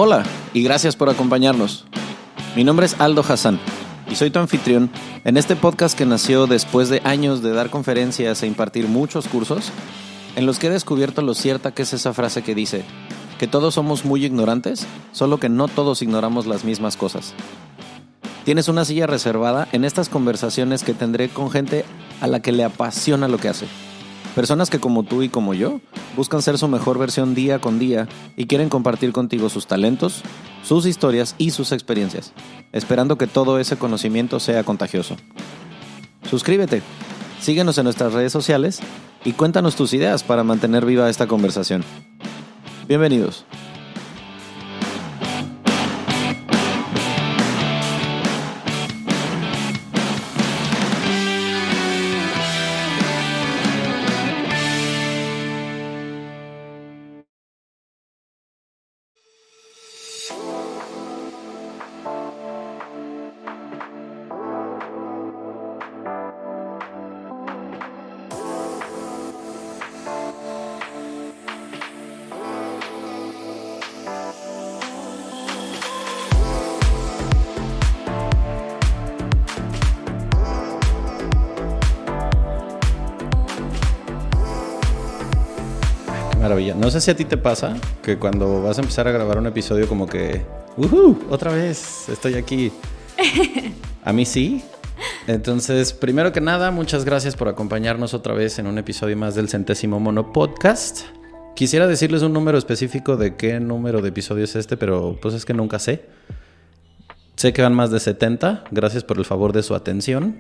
Hola y gracias por acompañarnos. Mi nombre es Aldo Hassan y soy tu anfitrión en este podcast que nació después de años de dar conferencias e impartir muchos cursos en los que he descubierto lo cierta que es esa frase que dice que todos somos muy ignorantes, solo que no todos ignoramos las mismas cosas. Tienes una silla reservada en estas conversaciones que tendré con gente a la que le apasiona lo que hace. Personas que como tú y como yo buscan ser su mejor versión día con día y quieren compartir contigo sus talentos, sus historias y sus experiencias, esperando que todo ese conocimiento sea contagioso. Suscríbete, síguenos en nuestras redes sociales y cuéntanos tus ideas para mantener viva esta conversación. Bienvenidos. Maravilla. No sé si a ti te pasa que cuando vas a empezar a grabar un episodio como que otra vez estoy aquí. A mí sí. Entonces, primero que nada, muchas gracias por acompañarnos otra vez en un episodio más del Centésimo Mono Podcast. Quisiera decirles un número específico de qué número de episodio es este, pero pues es que nunca sé. Sé que van más de 70. Gracias por el favor de su atención.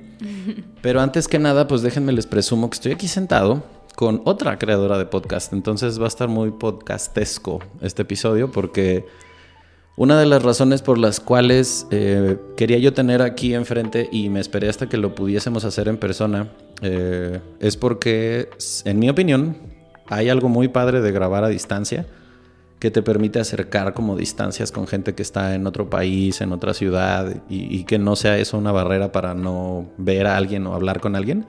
Pero antes que nada, pues déjenme les presumo que estoy aquí sentado con otra creadora de podcast. Entonces va a estar muy podcastesco este episodio porque una de las razones por las cuales quería yo tener aquí enfrente y me esperé hasta que lo pudiésemos hacer en persona es porque, en mi opinión, hay algo muy padre de grabar a distancia que te permite acercar como distancias con gente que está en otro país, en otra ciudad y que no sea eso una barrera para no ver a alguien o hablar con alguien.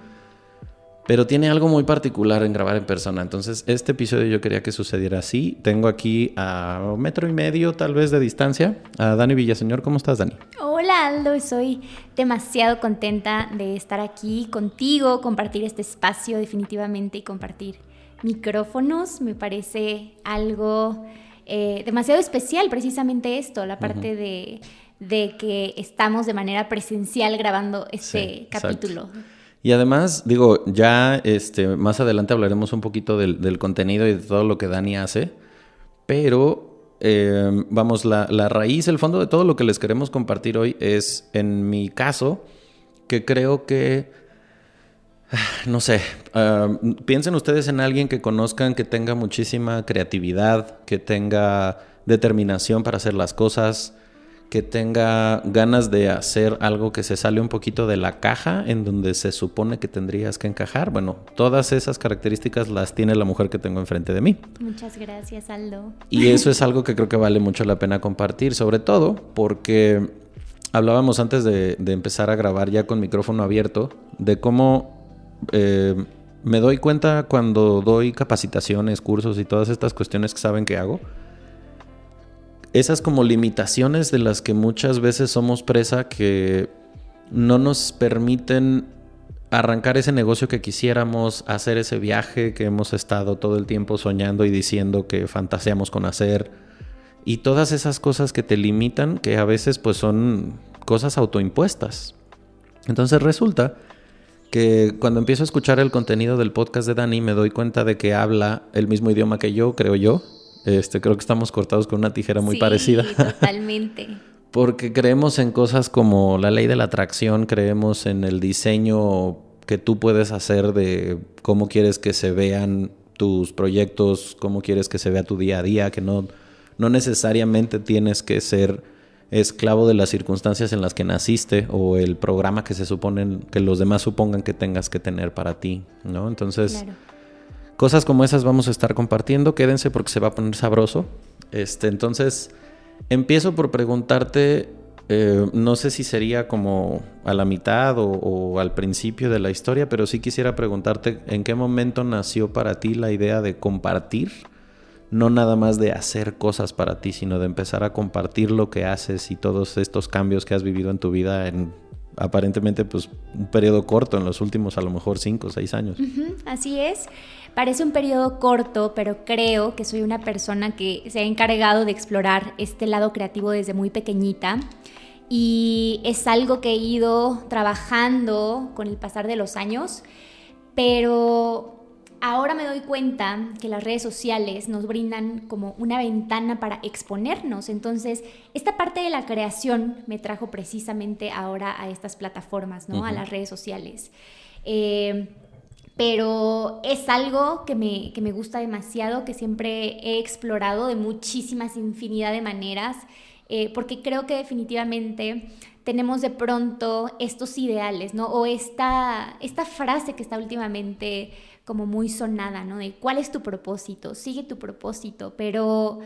Pero tiene algo muy particular en grabar en persona. Entonces, este episodio yo quería que sucediera así. Tengo aquí a 1.5 metros tal vez de distancia a Dani Villaseñor. ¿Cómo estás, Dani? Hola, Aldo. Soy demasiado contenta de estar aquí contigo, compartir este espacio definitivamente y compartir micrófonos. Me parece algo demasiado especial, precisamente esto, la parte de que estamos de manera presencial grabando este capítulo. Exacto. Y además, digo, ya más adelante hablaremos un poquito del contenido y de todo lo que Dani hace, pero vamos, la raíz, el fondo de todo lo que les queremos compartir hoy es, en mi caso, que creo que, no sé, piensen ustedes en alguien que conozcan, que tenga muchísima creatividad, que tenga determinación para hacer las cosas, que tenga ganas de hacer algo que se sale un poquito de la caja en donde se supone que tendrías que encajar. Bueno, todas esas características las tiene la mujer que tengo enfrente de mí. Muchas gracias, Aldo. Y eso es algo que creo que vale mucho la pena compartir, sobre todo porque hablábamos antes de empezar a grabar ya con micrófono abierto de cómo me doy cuenta cuando doy capacitaciones, cursos y todas estas cuestiones que saben que hago. Esas como limitaciones de las que muchas veces somos presa que no nos permiten arrancar ese negocio que quisiéramos, hacer ese viaje que hemos estado todo el tiempo soñando y diciendo que fantaseamos con hacer, y todas esas cosas que te limitan, que a veces pues son cosas autoimpuestas. Entonces resulta que cuando empiezo a escuchar el contenido del podcast de Dani me doy cuenta de que habla el mismo idioma que yo, creo yo. Creo que estamos cortados con una tijera muy parecida. Sí, totalmente. Porque creemos en cosas como la ley de la atracción, creemos en el diseño que tú puedes hacer de cómo quieres que se vean tus proyectos, cómo quieres que se vea tu día a día, que no necesariamente tienes que ser esclavo de las circunstancias en las que naciste o el programa que se suponen, que los demás supongan que tengas que tener para ti, ¿no? Entonces, claro. Cosas como esas vamos a estar compartiendo. Quédense porque se va a poner sabroso. Entonces, empiezo por preguntarte, no sé si sería como a la mitad o al principio de la historia, pero sí quisiera preguntarte en qué momento nació para ti la idea de compartir no nada más de hacer cosas para ti, sino de empezar a compartir lo que haces y todos estos cambios que has vivido en tu vida en aparentemente pues un periodo corto, en los últimos a lo mejor 5 o 6 años. Así es. Parece un periodo corto, pero creo que soy una persona que se ha encargado de explorar este lado creativo desde muy pequeñita y es algo que he ido trabajando con el pasar de los años, pero ahora me doy cuenta que las redes sociales nos brindan como una ventana para exponernos. Entonces, esta parte de la creación me trajo precisamente ahora a estas plataformas, ¿no? A las redes sociales. Pero es algo que me gusta demasiado, que siempre he explorado de muchísimas infinidad de maneras, porque creo que definitivamente tenemos de pronto estos ideales, ¿no? O esta frase que está últimamente como muy sonada, ¿no? De ¿cuál es tu propósito? Sigue tu propósito, pero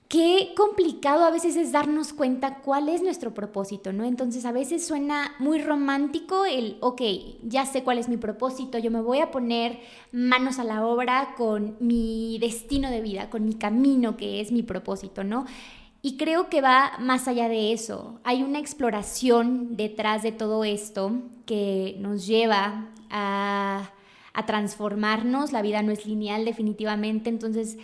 qué complicado a veces es darnos cuenta cuál es nuestro propósito, ¿no? Entonces a veces suena muy romántico ok, ya sé cuál es mi propósito, yo me voy a poner manos a la obra con mi destino de vida, con mi camino que es mi propósito, ¿no? Y creo que va más allá de eso. Hay una exploración detrás de todo esto que nos lleva a transformarnos. La vida no es lineal definitivamente, entonces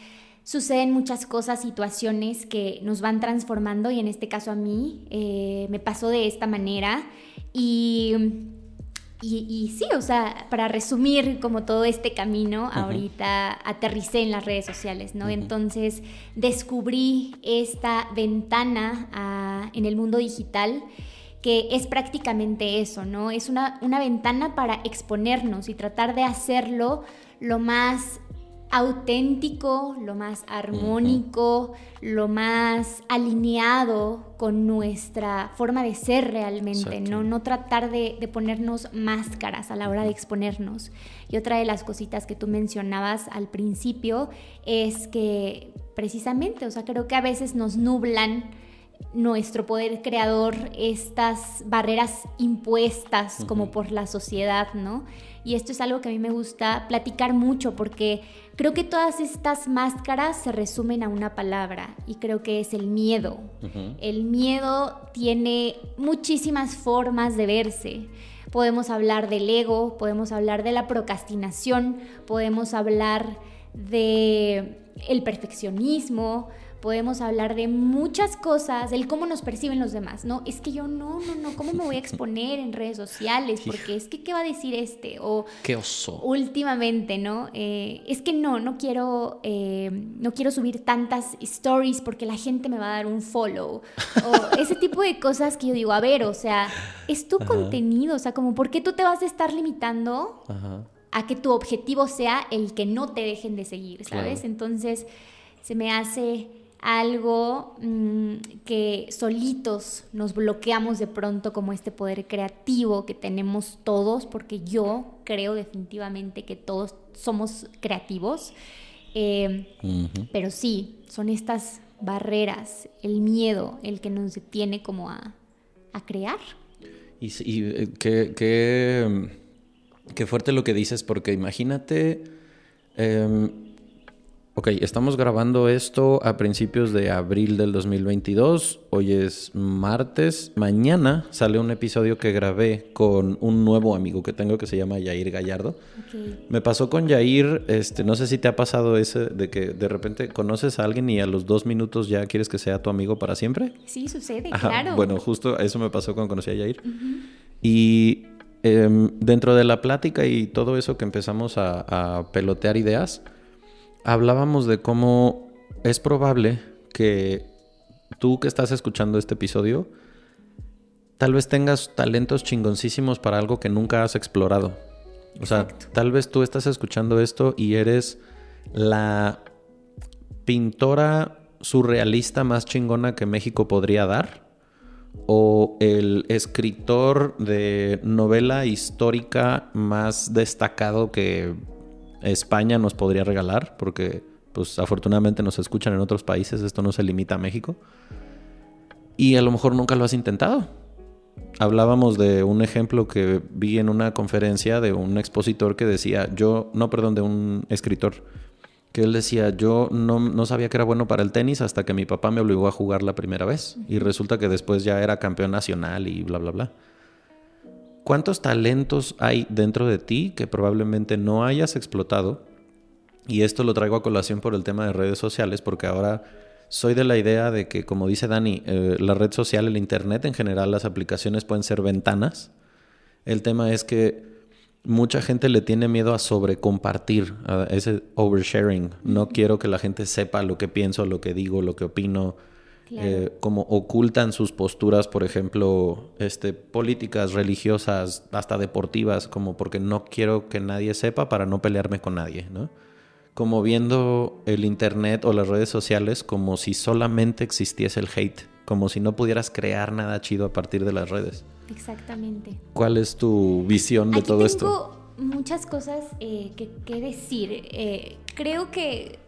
suceden muchas cosas, situaciones que nos van transformando y en este caso a mí me pasó de esta manera y sí, o sea, para resumir como todo este camino, ahorita aterricé en las redes sociales, ¿no? Entonces descubrí esta ventana en el mundo digital que es prácticamente eso, ¿no? Es una ventana para exponernos y tratar de hacerlo lo más auténtico, lo más armónico, lo más alineado con nuestra forma de ser realmente, ¿no? No tratar de ponernos máscaras a la hora de exponernos. Y otra de las cositas que tú mencionabas al principio es que precisamente, o sea, creo que a veces nos nublan nuestro poder creador, estas barreras impuestas como por la sociedad, ¿no? Y esto es algo que a mí me gusta platicar mucho porque creo que todas estas máscaras se resumen a una palabra y creo que es el miedo. El miedo tiene muchísimas formas de verse. Podemos hablar del ego, podemos hablar de la procrastinación, podemos hablar de el perfeccionismo, podemos hablar de muchas cosas, del cómo nos perciben los demás, ¿no? Es que yo no, ¿cómo me voy a exponer en redes sociales? Porque es que, ¿qué va a decir este? O ¡qué oso! Últimamente, ¿no? Es que no quiero subir tantas stories porque la gente me va a dar un follow. O ese tipo de cosas que yo digo, a ver, o sea, es tu contenido, o sea, como, ¿por qué tú te vas a estar limitando a que tu objetivo sea el que no te dejen de seguir, ¿sabes? Claro. Entonces, se me hace algo que solitos nos bloqueamos de pronto como este poder creativo que tenemos todos, porque yo creo definitivamente que todos somos creativos, pero sí, son estas barreras, el miedo, el que nos detiene como a crear. Y qué fuerte lo que dices, porque imagínate... Ok, estamos grabando esto a principios de abril del 2022. Hoy es martes. Mañana sale un episodio que grabé con un nuevo amigo que tengo que se llama Yair Gallardo. Okay. Me pasó con Yair, no sé si te ha pasado ese de que de repente conoces a alguien y a los 2 minutos ya quieres que sea tu amigo para siempre. Sí, sucede, claro. Bueno, justo eso me pasó cuando conocí a Yair. Y dentro de la plática y todo eso que empezamos a pelotear ideas, hablábamos de cómo es probable que tú que estás escuchando este episodio tal vez tengas talentos chingoncísimos para algo que nunca has explorado. O sea, tal vez tú estás escuchando esto y eres la pintora surrealista más chingona que México podría dar, o el escritor de novela histórica más destacado que España nos podría regalar, porque pues afortunadamente nos escuchan en otros países, esto no se limita a México, y a lo mejor nunca lo has intentado. Hablábamos de un ejemplo que vi en una conferencia de un expositor que decía, de un escritor que él decía, yo no sabía que era bueno para el tenis hasta que mi papá me obligó a jugar la primera vez. Y resulta que después ya era campeón nacional y bla, bla, bla. ¿Cuántos talentos hay dentro de ti que probablemente no hayas explotado? Y esto lo traigo a colación por el tema de redes sociales, porque ahora soy de la idea de que, como dice Dani, la red social, el internet en general, las aplicaciones pueden ser ventanas. El tema es que mucha gente le tiene miedo a sobrecompartir, a ese oversharing. No quiero que la gente sepa lo que pienso, lo que digo, lo que opino. Claro. Como ocultan sus posturas, por ejemplo, políticas, religiosas, hasta deportivas, como porque no quiero que nadie sepa para no pelearme con nadie, ¿no? Como viendo el internet o las redes sociales como si solamente existiese el hate, como si no pudieras crear nada chido a partir de las redes. Exactamente. ¿Cuál es tu visión de todo esto? Tengo muchas cosas que decir. Creo que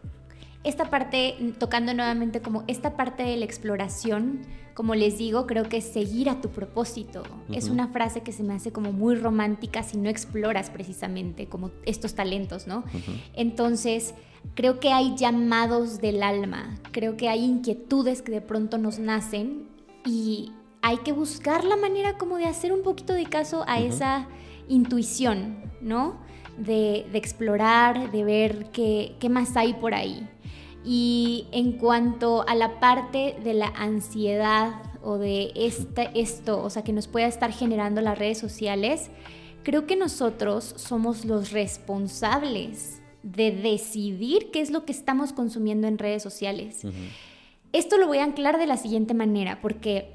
esta parte, tocando nuevamente como esta parte de la exploración, como les digo, creo que es seguir a tu propósito. Uh-huh. Es una frase que se me hace como muy romántica si no exploras precisamente como estos talentos, ¿no? Uh-huh. Entonces, creo que hay llamados del alma, creo que hay inquietudes que de pronto nos nacen y hay que buscar la manera como de hacer un poquito de caso a uh-huh. esa intuición, ¿no? De explorar, de ver qué más hay por ahí. Y en cuanto a la parte de la ansiedad o de esto, o sea, que nos pueda estar generando las redes sociales, creo que nosotros somos los responsables de decidir qué es lo que estamos consumiendo en redes sociales. Uh-huh. Esto lo voy a anclar de la siguiente manera, porque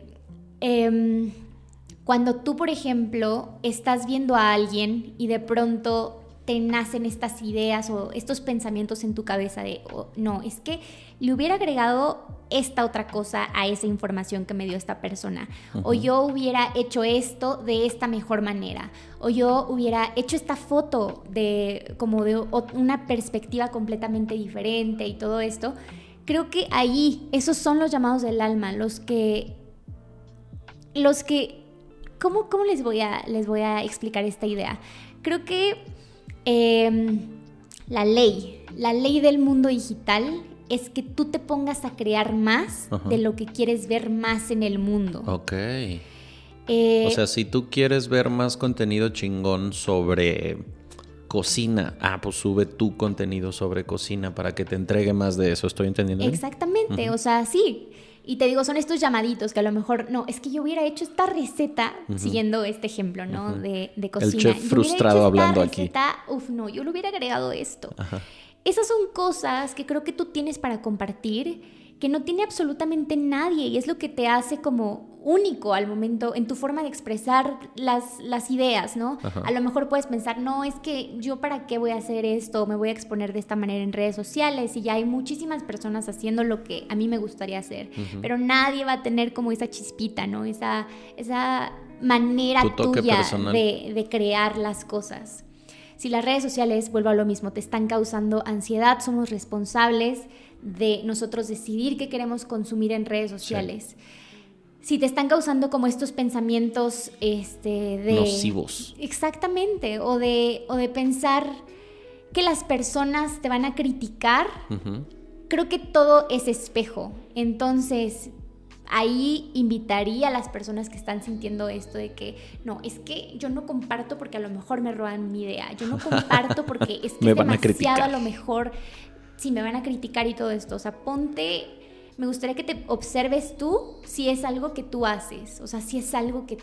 cuando tú, por ejemplo, estás viendo a alguien y de pronto te nacen estas ideas o estos pensamientos en tu cabeza de, oh, no, es que le hubiera agregado esta otra cosa a esa información que me dio esta persona. Uh-huh. O yo hubiera hecho esto de esta mejor manera. O yo hubiera hecho esta foto como de una perspectiva completamente diferente y todo esto. Creo que ahí, esos son los llamados del alma, los que ¿cómo les voy a explicar esta idea? Creo que la ley del mundo digital es que tú te pongas a crear más uh-huh. de lo que quieres ver más en el mundo. Ok. O sea, si tú quieres ver más contenido chingón sobre cocina, pues sube tu contenido sobre cocina para que te entregue más de eso. ¿Estoy entendiendo bien? Exactamente, uh-huh. O sea, sí. Y te digo, son estos llamaditos que a lo mejor, no, es que yo hubiera hecho esta receta, uh-huh. siguiendo este ejemplo, ¿no? Uh-huh. de cocina. El chef frustrado hablando aquí. No, yo le hubiera agregado esto. Ajá. Esas son cosas que creo que tú tienes para compartir, que no tiene absolutamente nadie, y es lo que te hace como único al momento en tu forma de expresar las ideas, ¿no? Ajá. A lo mejor puedes pensar, no, es que yo para qué voy a hacer esto, me voy a exponer de esta manera en redes sociales, y ya hay muchísimas personas haciendo lo que a mí me gustaría hacer, uh-huh. pero nadie va a tener como esa chispita, ¿no? Esa manera tuya de crear las cosas. Si las redes sociales, vuelvo a lo mismo, te están causando ansiedad, somos responsables de nosotros decidir qué queremos consumir en redes sociales. Sí. Si te están causando como estos pensamientos nocivos. Exactamente, o de pensar que las personas te van a criticar, uh-huh. creo que todo es espejo. Entonces, ahí invitaría a las personas que están sintiendo esto de que, no, es que yo no comparto porque a lo mejor me roban mi idea. Yo no comparto porque es que me es van demasiado a lo mejor. Sí, me van a criticar y todo esto. O sea, me gustaría que te observes tú si es algo que tú haces. O sea, si es algo que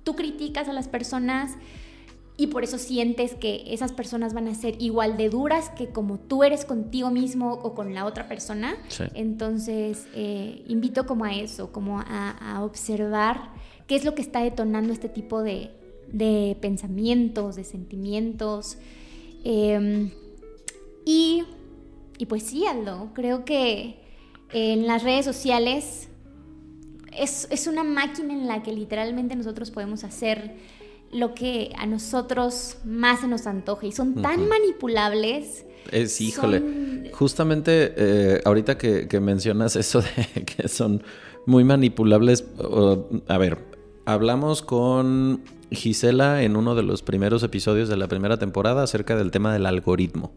tú criticas a las personas y por eso sientes que esas personas van a ser igual de duras que como tú eres contigo mismo o con la otra persona. Sí. Entonces, invito como a eso, como a observar qué es lo que está detonando este tipo de pensamientos, de sentimientos. Y pues sí, Aldo, creo que en las redes sociales es una máquina en la que literalmente nosotros podemos hacer lo que a nosotros más se nos antoje y son tan uh-huh. manipulables. Híjole, justamente ahorita que mencionas eso de que son muy manipulables, a ver, hablamos con Gisela en uno de los primeros episodios de la primera temporada acerca del tema del algoritmo,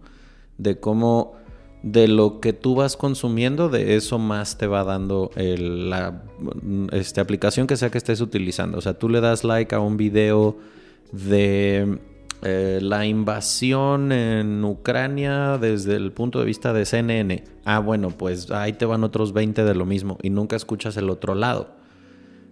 de cómo de lo que tú vas consumiendo, de eso más te va dando la aplicación que sea que estés utilizando. O sea, tú le das like a un video de la invasión en Ucrania desde el punto de vista de CNN. Ah, bueno, pues ahí te van otros 20 de lo mismo y nunca escuchas el otro lado.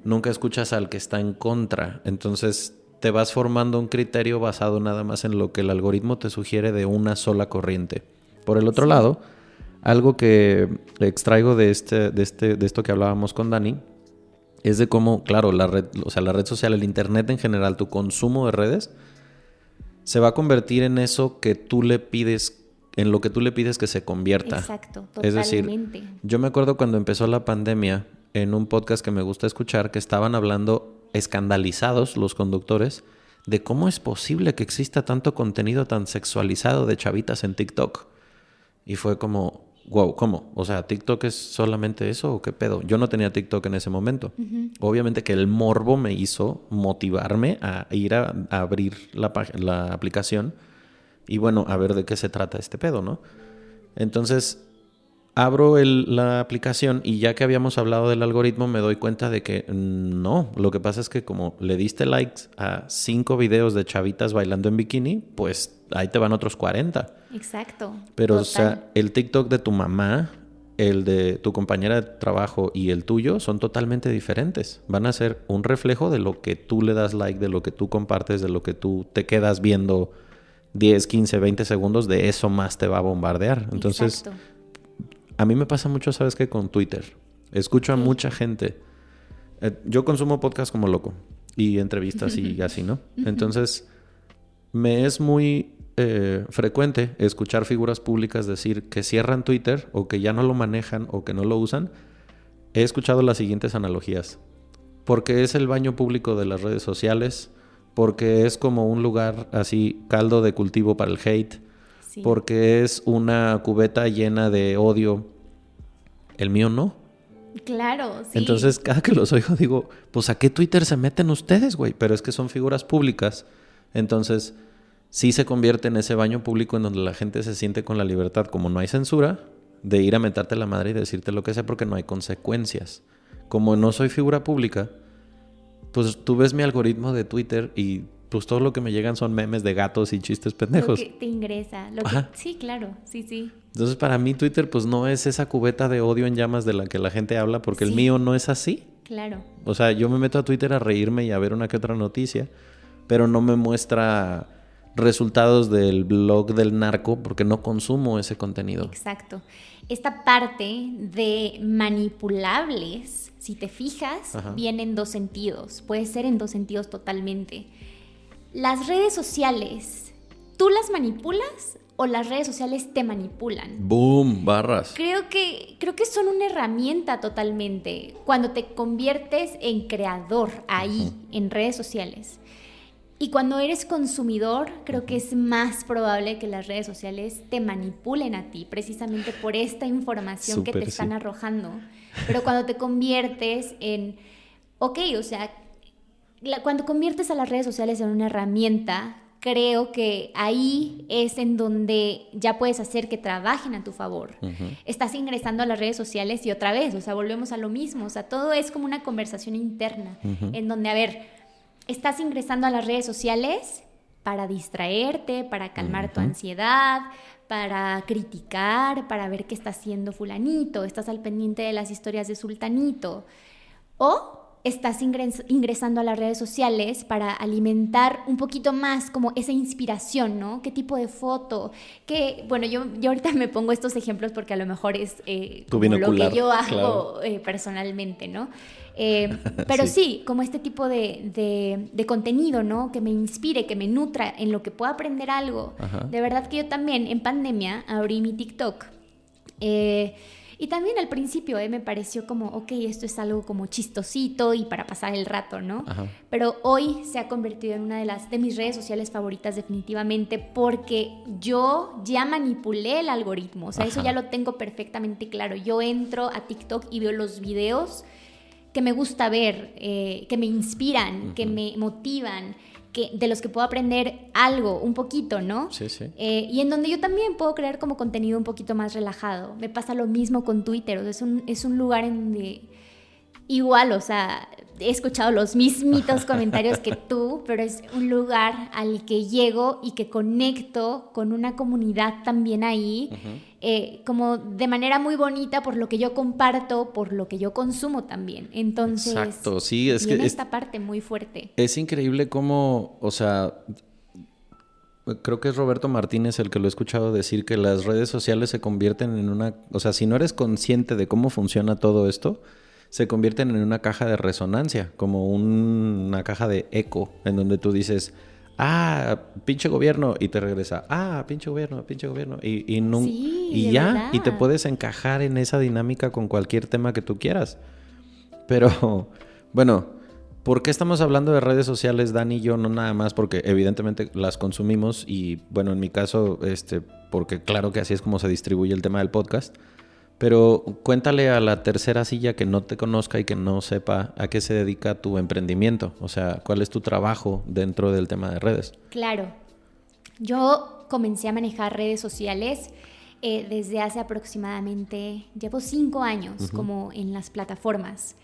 Nunca escuchas al que está en contra. Entonces te vas formando un criterio basado nada más en lo que el algoritmo te sugiere de una sola corriente. Por el otro lado, algo que extraigo de esto que hablábamos con Dani es de cómo, claro, la red social, el internet en general, tu consumo de redes se va a convertir en eso que tú le pides, en lo que tú le pides que se convierta. Exacto, totalmente. Es decir, yo me acuerdo cuando empezó la pandemia, en un podcast que me gusta escuchar, que estaban hablando escandalizados los conductores de cómo es posible que exista tanto contenido tan sexualizado de chavitas en TikTok. Y fue como, wow, ¿cómo? O sea, ¿TikTok es solamente eso o qué pedo? Yo no tenía TikTok en ese momento. Uh-huh. Obviamente que el morbo me hizo motivarme a ir a abrir la aplicación y bueno, a ver de qué se trata este pedo, ¿no? Entonces abro la aplicación y ya que habíamos hablado del algoritmo me doy cuenta de que no, lo que pasa es que como le diste likes a 5 videos de chavitas bailando en bikini, pues ahí te van otros 40. Exacto. Pero, total. O sea, el TikTok de tu mamá, el de tu compañera de trabajo y el tuyo son totalmente diferentes. Van a ser un reflejo de lo que tú le das like, de lo que tú compartes, de lo que tú te quedas viendo 10, 15, 20 segundos, de eso más te va a bombardear. Entonces, exacto. A mí me pasa mucho, ¿sabes qué? Con Twitter. Escucho a mucha gente. Yo consumo podcast como loco y entrevistas y así, ¿no? Entonces, me es muy frecuente escuchar figuras públicas decir que cierran Twitter o que ya no lo manejan o que no lo usan. He escuchado las siguientes analogías. Porque es el baño público de las redes sociales, porque es como un lugar así, caldo de cultivo para el hate, sí. Porque es una cubeta llena de odio. El mío no. Claro, sí. Entonces, cada que los oigo digo, pues ¿a qué Twitter se meten ustedes, güey? Pero es que son figuras públicas. Entonces, sí se convierte en ese baño público en donde la gente se siente con la libertad, como no hay censura, de ir a mentarte la madre y decirte lo que sea porque no hay consecuencias. Como no soy figura pública, pues tú ves mi algoritmo de Twitter y pues todo lo que me llegan son memes de gatos y chistes pendejos. Lo que te ingresa. Sí, claro, sí. Entonces para mí Twitter pues no es esa cubeta de odio en llamas de la que la gente habla porque el mío no es así. Claro. O sea, yo me meto a Twitter a reírme y a ver una que otra noticia, pero no me muestra resultados del blog del narco porque no consumo ese contenido. Exacto. Esta parte de manipulables, si te fijas, viene en dos sentidos. Puede ser en dos sentidos totalmente. Las redes sociales, ¿tú las manipulas o las redes sociales te manipulan? ¡Boom! Barras. Creo que son una herramienta totalmente. Cuando te conviertes en creador ahí, en redes sociales. Y cuando eres consumidor, creo que es más probable que las redes sociales te manipulen a ti, precisamente por esta información que te están arrojando. Pero cuando te conviertes en... cuando conviertes a las redes sociales en una herramienta, creo que ahí es en donde ya puedes hacer que trabajen a tu favor. Estás ingresando a las redes sociales y otra vez, volvemos a lo mismo. Todo es como una conversación interna, en donde, estás ingresando a las redes sociales para distraerte, para calmar tu ansiedad, para criticar, para ver qué está haciendo fulanito, estás al pendiente de las historias de sultanito. O estás ingresando a las redes sociales para alimentar un poquito más como esa inspiración, ¿no? ¿Qué tipo de foto? Yo ahorita me pongo estos ejemplos porque a lo mejor es como lo que yo hago personalmente, ¿no? Pero sí, como este tipo de contenido, ¿no? Que me inspire, que me nutra, en lo que pueda aprender algo. De verdad que yo también en pandemia abrí mi TikTok. Y también al principio me pareció como, esto es algo como chistosito y para pasar el rato, ¿no? Pero hoy se ha convertido en una de mis redes sociales favoritas definitivamente porque yo ya manipulé el algoritmo. O sea, eso ya lo tengo perfectamente claro. Yo entro a TikTok y veo los videos que me gusta ver, que me inspiran, que me motivan, de los que puedo aprender algo, un poquito, ¿no? Sí, sí. Y en donde yo también puedo crear como contenido un poquito más relajado. Me pasa lo mismo con Twitter, o sea, es un lugar en donde igual, o sea, he escuchado los mismitos comentarios que tú, pero es un lugar al que llego y que conecto con una comunidad también ahí, como de manera muy bonita por lo que yo comparto, por lo que yo consumo también. Entonces, exacto, sí, es viene que esta parte muy fuerte. es increíble cómo, o sea, creo que es Roberto Martínez el que lo he escuchado decir que las redes sociales se convierten en una, o sea, si no eres consciente de cómo funciona todo esto, se convierten en una caja de resonancia, como una caja de eco, en donde tú dices, pinche gobierno, y te regresa, pinche gobierno, Sí, y de ya, verdad. y te puedes encajar en esa dinámica con cualquier tema que tú quieras. Pero, bueno, ¿por qué estamos hablando de redes sociales, Dani y yo? No nada más porque evidentemente las consumimos y, bueno, en mi caso, porque claro que así es como se distribuye el tema del podcast. Pero cuéntale a la tercera silla que no te conozca y que no sepa a qué se dedica tu emprendimiento. O sea, ¿cuál es tu trabajo dentro del tema de redes? Claro. Yo comencé a manejar redes sociales desde hace aproximadamente, llevo 5 años como en las plataformas.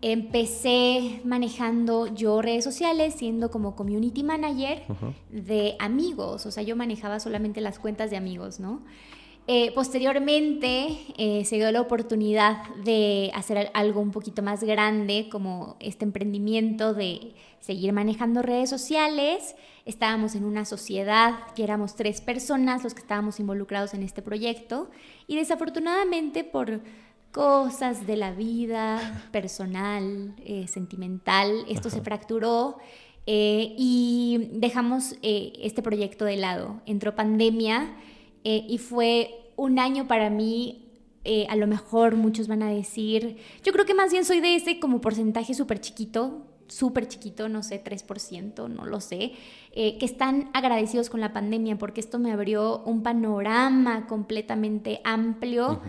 Empecé manejando yo redes sociales siendo como community manager de amigos. O sea, yo manejaba solamente las cuentas de amigos, ¿no? Posteriormente se dio la oportunidad de hacer algo un poquito más grande, como este emprendimiento de seguir manejando redes sociales. Estábamos en una sociedad que éramos 3 personas los que estábamos involucrados en este proyecto y desafortunadamente por cosas de la vida personal, sentimental, esto se fracturó y dejamos este proyecto de lado. Entró pandemia. Y fue un año para mí, a lo mejor muchos van a decir, yo creo que más bien soy de ese como porcentaje súper chiquito, no sé, 3%, no lo sé, que están agradecidos con la pandemia porque esto me abrió un panorama completamente amplio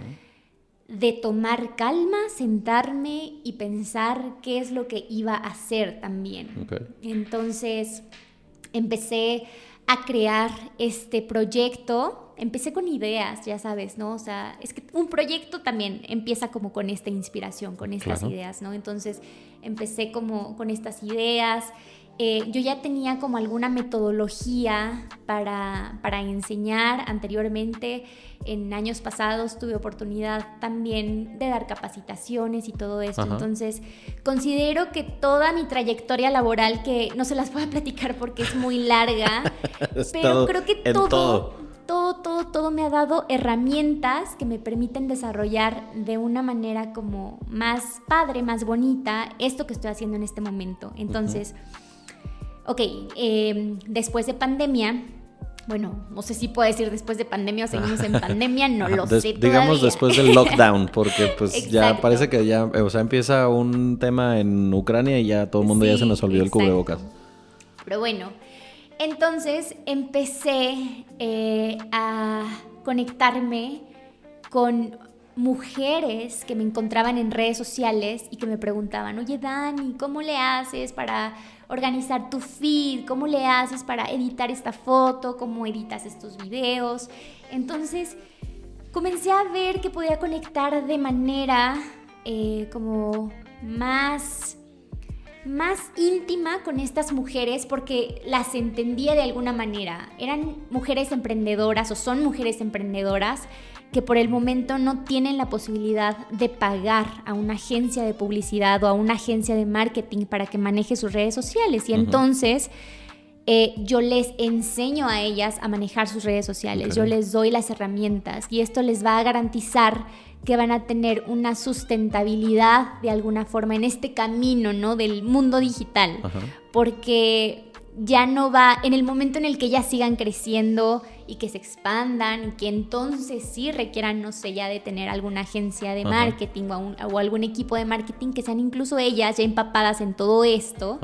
de tomar calma, sentarme y pensar qué es lo que iba a hacer también. Okay. Entonces empecé a crear este proyecto. Empecé con ideas, ya sabes, ¿no? O sea, es que un proyecto también empieza como con esta inspiración, con estas ideas, ¿no? Entonces, empecé como con estas ideas. Yo ya tenía como alguna metodología para enseñar anteriormente. En años pasados tuve oportunidad también de dar capacitaciones y todo esto. Entonces, considero que toda mi trayectoria laboral, que no se las voy a platicar porque es muy larga, pero creo que todo me ha dado herramientas que me permiten desarrollar de una manera como más padre, más bonita, esto que estoy haciendo en este momento. Entonces, después de pandemia, bueno, no sé si puedo decir después de pandemia o seguimos en pandemia, no lo sé todavía. Digamos después del lockdown, porque pues ya parece que ya, o sea, empieza un tema en Ucrania y ya todo el mundo ya se nos olvidó el cubrebocas. Pero bueno, entonces empecé a conectarme con mujeres que me encontraban en redes sociales y que me preguntaban, oye Dani, ¿cómo le haces para organizar tu feed? ¿Cómo le haces para editar esta foto? ¿Cómo editas estos videos? Entonces comencé a ver que podía conectar de manera como más íntima con estas mujeres porque las entendía de alguna manera. Eran mujeres emprendedoras o son mujeres emprendedoras que por el momento no tienen la posibilidad de pagar a una agencia de publicidad o a una agencia de marketing para que maneje sus redes sociales. Y entonces yo les enseño a ellas a manejar sus redes sociales. Yo les doy las herramientas y esto les va a garantizar que van a tener una sustentabilidad de alguna forma en este camino, ¿no? Del mundo digital. Porque ya no va, en el momento en el que ellas sigan creciendo y que se expandan, y que entonces sí requieran, no sé, ya de tener alguna agencia de marketing o algún equipo de marketing, que sean incluso ellas ya empapadas en todo esto,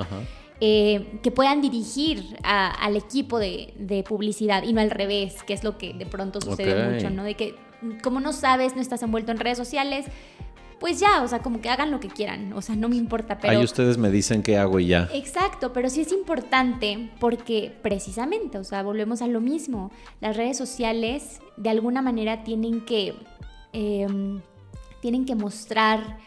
que puedan dirigir al equipo de publicidad y no al revés, que es lo que de pronto sucede mucho, ¿no? De que como no sabes, no estás envuelto en redes sociales, pues ya, o sea, como que hagan lo que quieran, o sea, no me importa, pero... Ahí ustedes me dicen qué hago y ya. Exacto, pero sí es importante porque precisamente, o sea, volvemos a lo mismo, las redes sociales de alguna manera tienen que mostrar,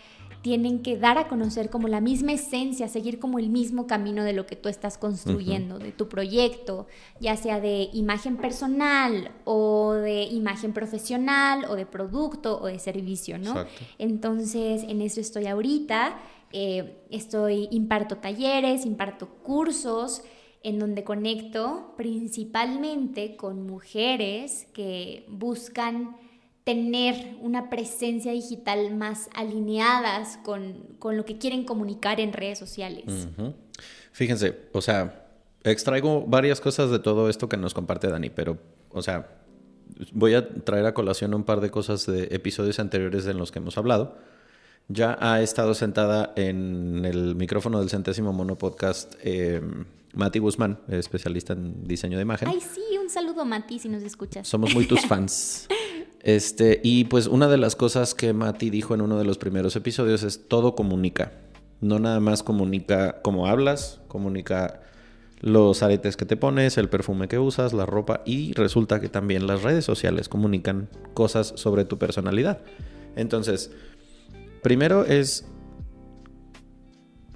tienen que dar a conocer como la misma esencia, seguir como el mismo camino de lo que tú estás construyendo, de tu proyecto, ya sea de imagen personal o de imagen profesional o de producto o de servicio, ¿no? Exacto. Entonces, en eso estoy ahorita, imparto talleres, imparto cursos, en donde conecto principalmente con mujeres que buscan tener una presencia digital más alineadas con lo que quieren comunicar en redes sociales. Uh-huh. Fíjense, o sea, extraigo varias cosas de todo esto que nos comparte Dani, pero, o sea, voy a traer a colación un par de cosas de episodios anteriores en los que hemos hablado. Ya ha estado sentada en el micrófono del 100º Mono Podcast Mati Guzmán, especialista en diseño de imagen. Ay, sí, un saludo, Mati, si nos escuchas. Somos muy tus fans. Y pues una de las cosas que Mati dijo en uno de los primeros episodios es todo comunica. No nada más comunica cómo hablas, comunica los aretes que te pones, el perfume que usas, la ropa, y resulta que también las redes sociales comunican cosas sobre tu personalidad. Entonces, primero es...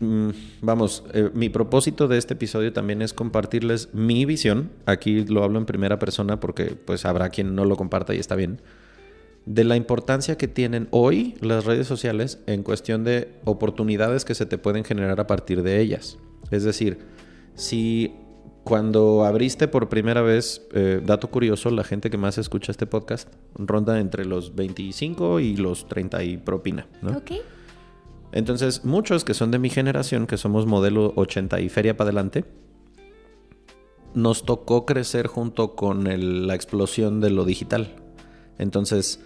mi propósito de este episodio también es compartirles mi visión. Aquí lo hablo en primera persona porque pues habrá quien no lo comparta y está bien. De la importancia que tienen hoy las redes sociales en cuestión de oportunidades que se te pueden generar a partir de ellas. Es decir, si cuando abriste por primera vez, dato curioso, la gente que más escucha este podcast ronda entre los 25 y los 30 y propina, ¿no? Ok. Entonces, muchos que son de mi generación, que somos modelo 80 y feria para adelante, nos tocó crecer junto con la explosión de lo digital. Entonces,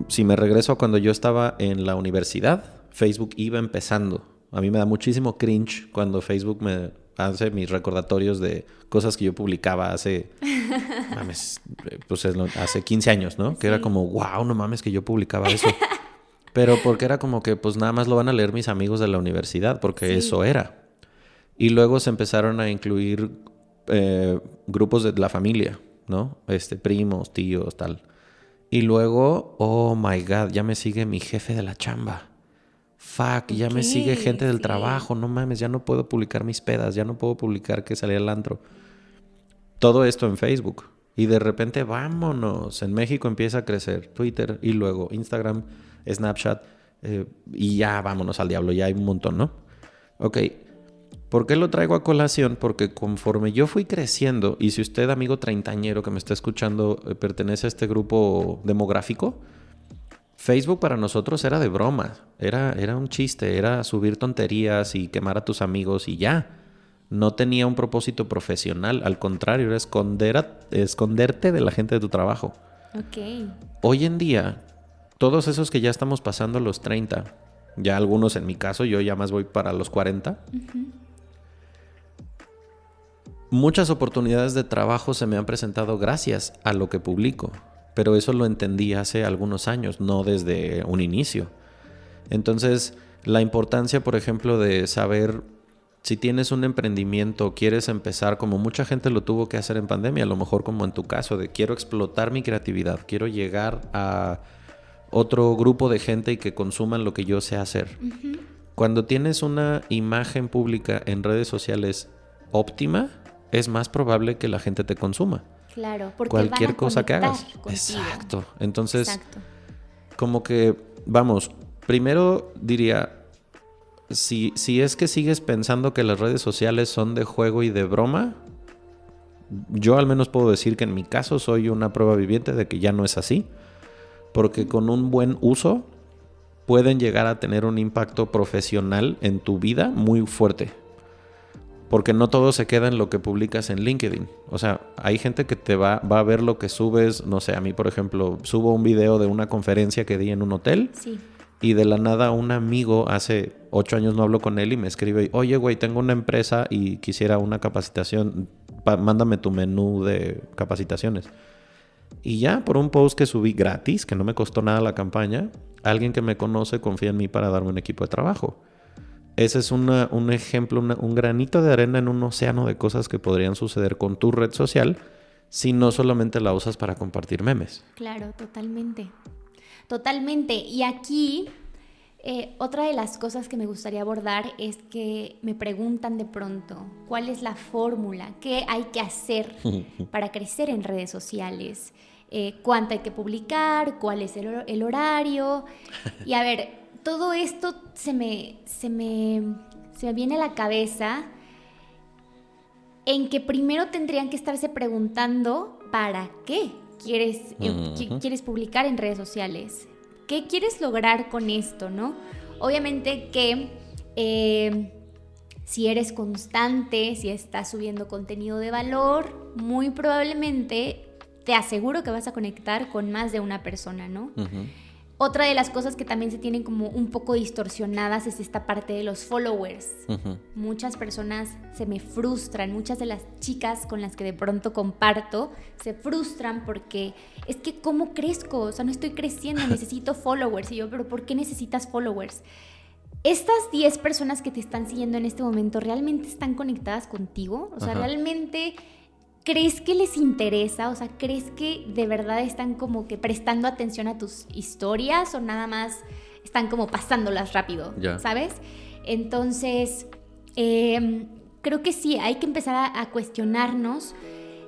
si me regreso a cuando yo estaba en la universidad, Facebook iba empezando. A mí me da muchísimo cringe cuando Facebook me hace mis recordatorios de cosas que yo publicaba hace, hace 15 años, ¿no? Sí. Que era como, wow, no mames que yo publicaba eso. Pero porque era como que pues nada más lo van a leer mis amigos de la universidad, porque sí, eso era. Y luego se empezaron a incluir grupos de la familia, ¿no? Primos, tíos, tal. Y luego, oh my God, ya me sigue mi jefe de la chamba. Fuck, ya me sigue gente del trabajo. No mames, ya no puedo publicar mis pedas, ya no puedo publicar que salí al antro. Todo esto en Facebook. Y de repente, vámonos. En México empieza a crecer Twitter y luego Instagram, Snapchat, y ya vámonos al diablo, ya hay un montón, ¿no? Ok, ¿por qué lo traigo a colación? Porque conforme yo fui creciendo, y si usted, amigo treintañero que me está escuchando, pertenece a este grupo demográfico, Facebook para nosotros era de broma, era un chiste, era subir tonterías y quemar a tus amigos y ya. No tenía un propósito profesional, al contrario, era esconderte de la gente de tu trabajo. Ok. Hoy en día, todos esos que ya estamos pasando los 30, ya algunos en mi caso, yo ya más voy para los 40, muchas oportunidades de trabajo se me han presentado gracias a lo que publico, pero eso lo entendí hace algunos años, no desde un inicio. Entonces, la importancia, por ejemplo, de saber si tienes un emprendimiento, quieres empezar, como mucha gente lo tuvo que hacer en pandemia, a lo mejor como en tu caso, de quiero explotar mi creatividad, quiero llegar a otro grupo de gente y que consuman lo que yo sé hacer. Cuando tienes una imagen pública en redes sociales óptima, es más probable que la gente te consuma. Claro, porque cualquier van a cosa que hagas. contigo. Exacto. Entonces, Exacto. Como que, vamos, primero diría, si es que sigues pensando que las redes sociales son de juego y de broma, yo al menos puedo decir que en mi caso soy una prueba viviente de que ya no es así. Porque con un buen uso pueden llegar a tener un impacto profesional en tu vida muy fuerte. Porque no todo se queda en lo que publicas en LinkedIn. O sea, hay gente que te va a ver lo que subes. No sé, a mí, por ejemplo, subo un video de una conferencia que di en un hotel. Sí. Y de la nada un amigo, hace 8 años no hablo con él y me escribe, oye, güey, tengo una empresa y quisiera una capacitación. Mándame tu menú de capacitaciones. Y ya por un post que subí gratis, que no me costó nada la campaña, alguien que me conoce confía en mí para darme un equipo de trabajo. Ese es un ejemplo, un granito de arena en un océano de cosas que podrían suceder con tu red social si no solamente la usas para compartir memes. Claro, totalmente. Totalmente. Y aquí, otra de las cosas que me gustaría abordar es que me preguntan de pronto, ¿cuál es la fórmula? ¿Qué hay que hacer para crecer en redes sociales? ¿Cuánto hay que publicar? ¿Cuál es el horario? Y a ver, todo esto se me viene a la cabeza en que primero tendrían que estarse preguntando ¿para qué quieres publicar en redes sociales? ¿Qué quieres lograr con esto, no? Obviamente que si eres constante, si estás subiendo contenido de valor, muy probablemente te aseguro que vas a conectar con más de una persona, ¿no? Uh-huh. Otra de las cosas que también se tienen como un poco distorsionadas es esta parte de los followers. Uh-huh. Muchas personas se me frustran, muchas de las chicas con las que de pronto comparto se frustran porque es que ¿cómo crezco? O sea, no estoy creciendo, necesito followers. Y yo, ¿pero por qué necesitas followers? ¿Estas 10 personas que te están siguiendo en este momento realmente están conectadas contigo? O sea, uh-huh. ¿Realmente crees que les interesa? O sea, ¿crees que de verdad están como que prestando atención a tus historias o nada más están como pasándolas rápido, ¿sabes? Entonces, creo que sí, hay que empezar a cuestionarnos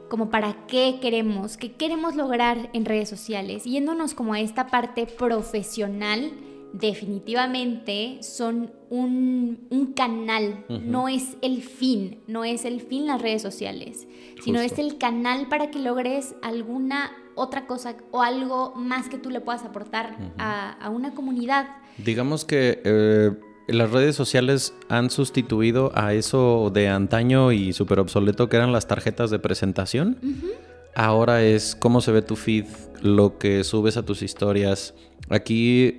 como para qué queremos lograr en redes sociales. Yéndonos como a esta parte profesional, definitivamente son un canal, uh-huh. no es el fin las redes sociales, sino es el canal para que logres alguna otra cosa o algo más que tú le puedas aportar uh-huh. a una comunidad. Digamos que las redes sociales han sustituido a eso de antaño y súper obsoleto que eran las tarjetas de presentación. Uh-huh. Ahora es cómo se ve tu feed, lo que subes a tus historias. Aquí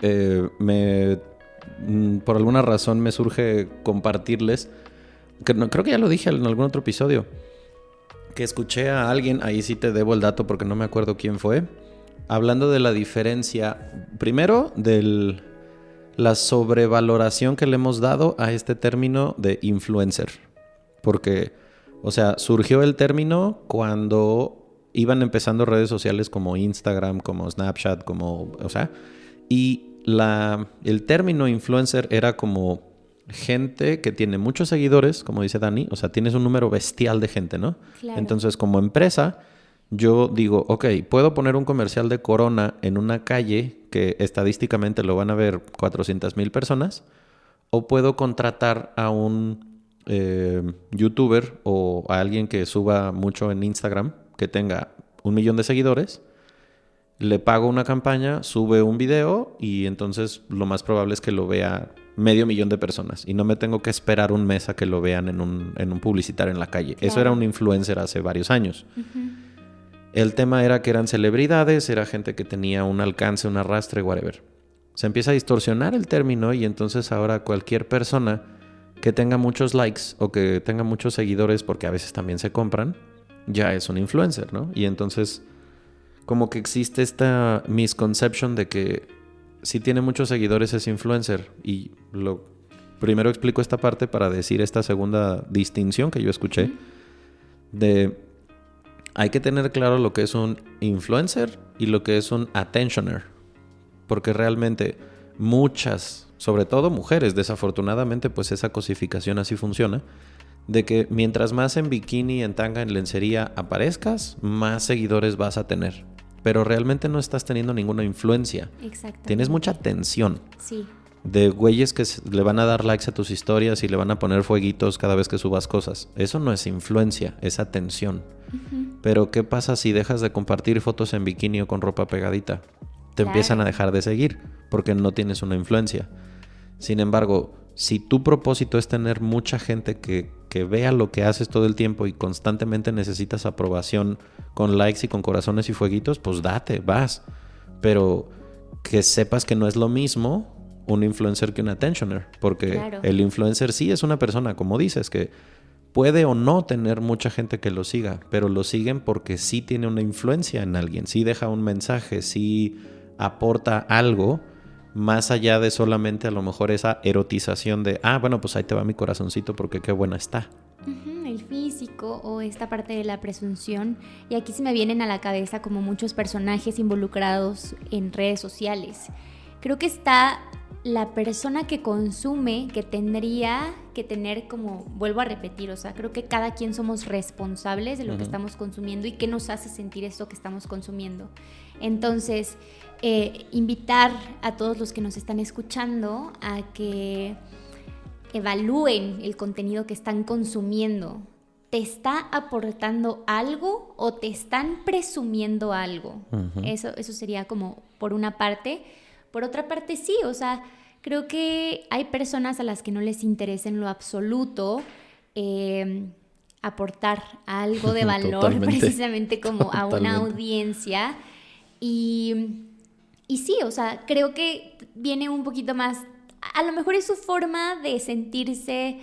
por alguna razón me surge compartirles, que no, creo que ya lo dije en algún otro episodio, que escuché a alguien, ahí sí te debo el dato porque no me acuerdo quién fue, hablando de la diferencia, primero de la sobrevaloración que le hemos dado a este término de influencer. Porque, o sea, surgió el término cuando iban empezando redes sociales como Instagram, como Snapchat, y el término influencer era como gente que tiene muchos seguidores, como dice Dani, o sea, tienes un número bestial de gente, ¿no? Claro. Entonces, como empresa, yo digo, ok, puedo poner un comercial de Corona en una calle que estadísticamente lo van a ver 400,000 personas, o puedo contratar a un youtuber o a alguien que suba mucho en Instagram, que tenga 1 millón de seguidores, le pago una campaña, sube un video y entonces lo más probable es que lo vea 500,000 de personas y no me tengo que esperar un mes a que lo vean en un publicitario en la calle. Claro. Eso era un influencer hace varios años. Uh-huh. El tema era que eran celebridades, era gente que tenía un alcance, un arrastre, whatever. Se empieza a distorsionar el término y entonces ahora cualquier persona que tenga muchos likes o que tenga muchos seguidores, porque a veces también se compran, ya es un influencer, ¿no? Y entonces como que existe esta misconception de que si tiene muchos seguidores es influencer. Y primero explico esta parte para decir esta segunda distinción que yo escuché. De hay que tener claro lo que es un influencer y lo que es un attentioner. Porque realmente muchas, sobre todo mujeres, desafortunadamente pues esa cosificación así funciona, de que mientras más en bikini, en tanga, en lencería aparezcas, más seguidores vas a tener. Pero realmente no estás teniendo ninguna influencia. Exacto. Tienes mucha atención. Sí. De güeyes que le van a dar likes a tus historias y le van a poner fueguitos cada vez que subas cosas. Eso no es influencia, es atención. Uh-huh. Pero ¿qué pasa si dejas de compartir fotos en bikini o con ropa pegadita? Te empiezan a dejar de seguir porque no tienes una influencia. Sin embargo, si tu propósito es tener mucha gente que vea lo que haces todo el tiempo y constantemente necesitas aprobación con likes y con corazones y fueguitos, pues date, vas. Pero que sepas que no es lo mismo un influencer que un attentioner. Porque el influencer sí es una persona, como dices, que puede o no tener mucha gente que lo siga, pero lo siguen porque sí tiene una influencia en alguien, sí deja un mensaje, sí aporta algo, más allá de solamente a lo mejor esa erotización de, bueno, pues ahí te va mi corazoncito porque qué buena está. El físico o esta parte de la presunción. Y aquí se me vienen a la cabeza como muchos personajes involucrados en redes sociales. Creo que está la persona que consume, que tendría que tener como, vuelvo a repetir, o sea, creo que cada quien somos responsables de lo que estamos consumiendo y qué nos hace sentir esto que estamos consumiendo. Entonces, invitar a todos los que nos están escuchando a que evalúen el contenido que están consumiendo. ¿Te está aportando algo o te están presumiendo algo? Eso sería como por una parte. Por otra parte, sí, o sea, creo que hay personas a las que no les interesa en lo absoluto aportar algo de valor precisamente como a una audiencia. Y sí, o sea, creo que viene un poquito más, a lo mejor es su forma de sentirse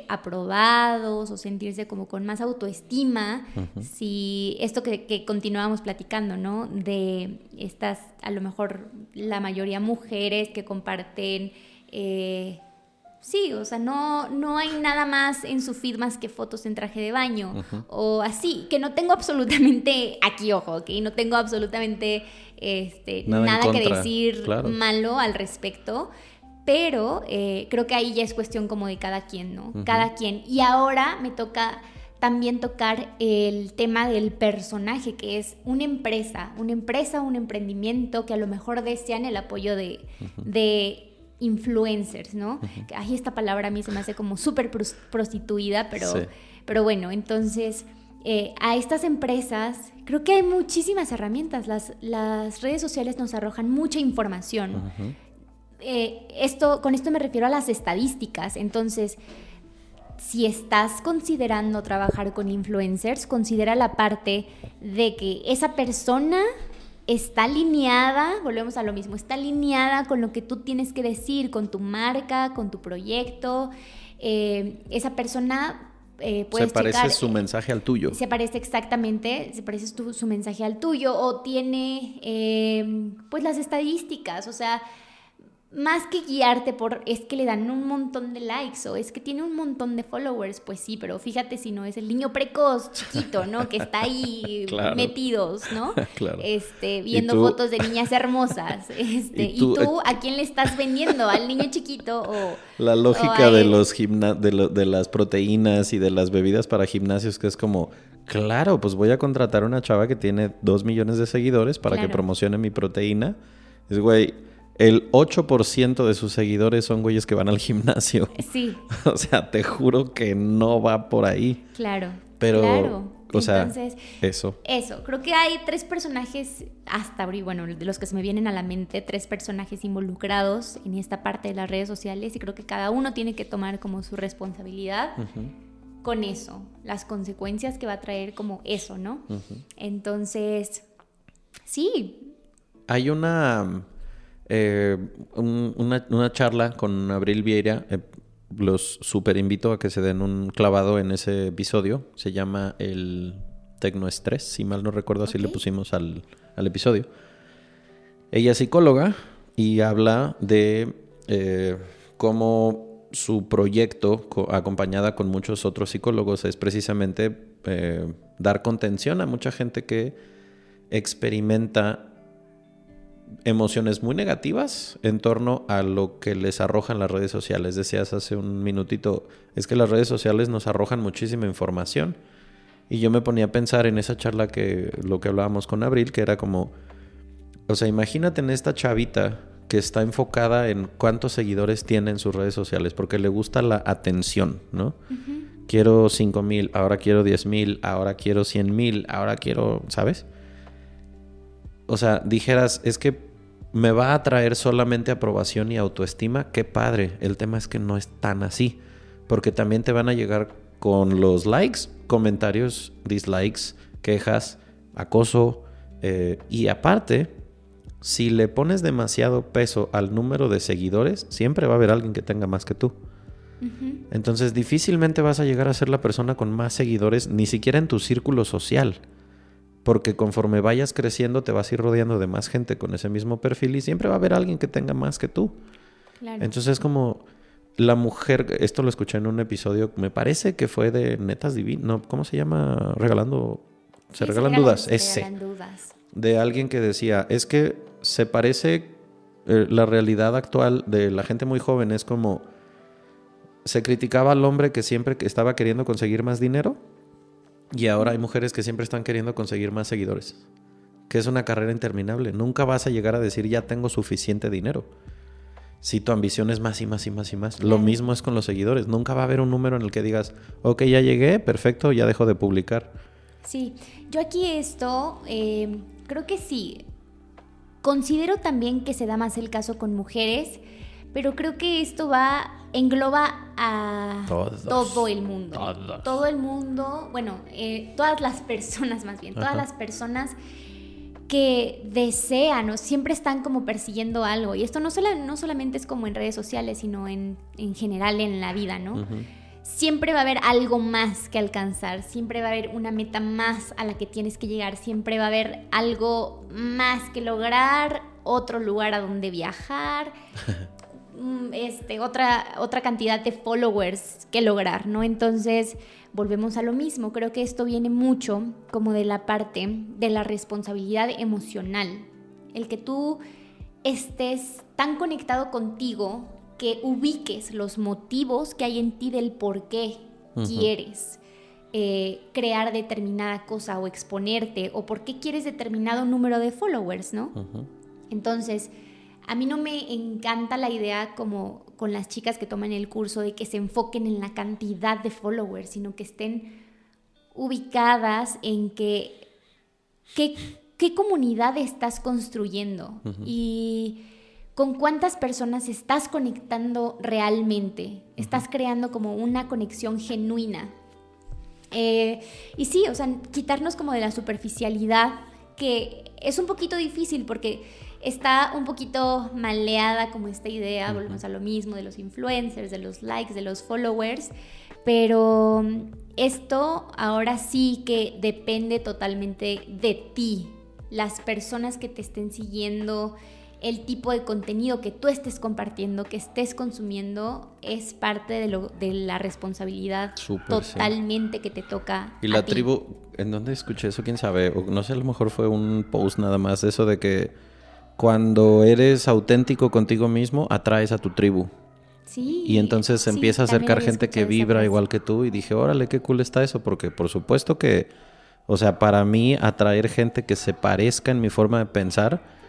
aprobados o sentirse como con más autoestima. Si esto que continuábamos platicando, ¿no? De estas, a lo mejor la mayoría mujeres que comparten, sí, o sea, no hay nada más en su feed más que fotos en traje de baño o así, que no tengo absolutamente, aquí ojo, ¿ok? No tengo absolutamente nada que decir malo al respecto. Pero creo que ahí ya es cuestión como de cada quien, ¿no? Cada quien. Y ahora me toca también tocar el tema del personaje, que es una empresa, un emprendimiento que a lo mejor desean el apoyo de influencers, ¿no? Ay, esta palabra a mí se me hace como súper prostituida, pero bueno, entonces a estas empresas creo que hay muchísimas herramientas. Las redes sociales nos arrojan mucha información. Con esto me refiero a las estadísticas. Entonces, si estás considerando trabajar con influencers, considera la parte de que esa persona está alineada, volvemos a lo mismo, está alineada con lo que tú tienes que decir, con tu marca, con tu proyecto. Esa persona puedes se parece checar, su mensaje al tuyo. Se parece exactamente, su mensaje al tuyo, o tiene pues las estadísticas, o sea, más que guiarte por es que le dan un montón de likes o es que tiene un montón de followers, pues sí, pero fíjate si no es el niño precoz chiquito, ¿no? Que está ahí metidos, ¿no? Viendo fotos de niñas hermosas. ¿Y tú a quién le estás vendiendo? ¿Al niño chiquito o la lógica de de las proteínas y de las bebidas para gimnasios, que es como, claro, pues voy a contratar a una chava que tiene 2 millones de seguidores para que promocione mi proteína. Es güey, el 8% de sus seguidores son güeyes que van al gimnasio. Sí. O sea, te juro que no va por ahí. Claro. Pero, o sea, entonces, eso. Creo que hay 3 personajes hasta ahora, bueno, de los que se me vienen a la mente, 3 personajes involucrados en esta parte de las redes sociales y creo que cada uno tiene que tomar como su responsabilidad con eso, las consecuencias que va a traer como eso, ¿no? Entonces, sí. Hay una charla con Abril Vieira. Los super invito a que se den un clavado en ese episodio. Se llama el Tecnoestrés, si mal no recuerdo, así le pusimos al episodio. Ella es psicóloga y habla de cómo su proyecto, acompañada con muchos otros psicólogos, es precisamente dar contención a mucha gente que experimenta emociones muy negativas en torno a lo que les arrojan las redes sociales. Decías hace un minutito, es que las redes sociales nos arrojan muchísima información. Y yo me ponía a pensar en esa charla lo que hablábamos con Abril, que era como, o sea, imagínate en esta chavita que está enfocada en cuántos seguidores tiene en sus redes sociales, porque le gusta la atención, ¿no? Quiero 5,000, ahora quiero 10,000, ahora quiero 100,000, ahora quiero, ¿sabes? O sea, dijeras, es que me va a traer solamente aprobación y autoestima. Qué padre. El tema es que no es tan así. Porque también te van a llegar con los likes, comentarios, dislikes, quejas, acoso. Y aparte, si le pones demasiado peso al número de seguidores, siempre va a haber alguien que tenga más que tú. Ujú. Entonces difícilmente vas a llegar a ser la persona con más seguidores, ni siquiera en tu círculo social. Porque conforme vayas creciendo te vas a ir rodeando de más gente con ese mismo perfil y siempre va a haber alguien que tenga más que tú. Claro. Entonces es como la mujer, esto lo escuché en un episodio, me parece que fue de Netas Divinas, no, ¿cómo se llama? Se regalan dudas, Se regalan dudas. de alguien que decía, es que se parece, la realidad actual de la gente muy joven es como, se criticaba al hombre que siempre estaba queriendo conseguir más dinero y ahora hay mujeres que siempre están queriendo conseguir más seguidores, que es una carrera interminable. Nunca vas a llegar a decir ya tengo suficiente dinero. Si tu ambición es más y más y más y más. Claro. Lo mismo es con los seguidores. Nunca va a haber un número en el que digas, ok, ya llegué, perfecto, ya dejo de publicar. Sí, yo aquí creo que sí. Considero también que se da más el caso con mujeres, pero creo que esto engloba a todo el mundo. Todos. Todo el mundo, bueno, todas las personas más bien, todas Ajá. las personas que desean o siempre están como persiguiendo algo. Y esto no solamente es como en redes sociales, sino en general en la vida, ¿no? Uh-huh. Siempre va a haber algo más que alcanzar, siempre va a haber una meta más a la que tienes que llegar, siempre va a haber algo más que lograr, otro lugar a donde viajar, otra cantidad de followers que lograr, ¿no? Entonces, volvemos a lo mismo. Creo que esto viene mucho como de la parte de la responsabilidad emocional. El que tú estés tan conectado contigo que ubiques los motivos que hay en ti del por qué quieres crear determinada cosa o exponerte o por qué quieres determinado número de followers, ¿no? Uh-huh. Entonces, a mí no me encanta la idea como con las chicas que toman el curso de que se enfoquen en la cantidad de followers, sino que estén ubicadas en qué comunidad estás construyendo y con cuántas personas estás conectando realmente, estás creando como una conexión genuina. Y sí, o sea, quitarnos como de la superficialidad, que es un poquito difícil porque está un poquito maleada como esta idea, volvemos a lo mismo, de los influencers, de los likes, de los followers, pero esto ahora sí que depende totalmente de ti, las personas que te estén siguiendo, el tipo de contenido que tú estés compartiendo, que estés consumiendo, es parte de la responsabilidad totalmente que te toca. Y la tribu, ¿en dónde escuché eso? ¿Quién sabe? O no sé, a lo mejor fue un post nada más, eso de que cuando eres auténtico contigo mismo, atraes a tu tribu. Sí. Y entonces empieza a acercar gente que vibra igual que tú y dije, órale, qué cool está eso, porque por supuesto que, o sea, para mí atraer gente que se parezca en mi forma de pensar,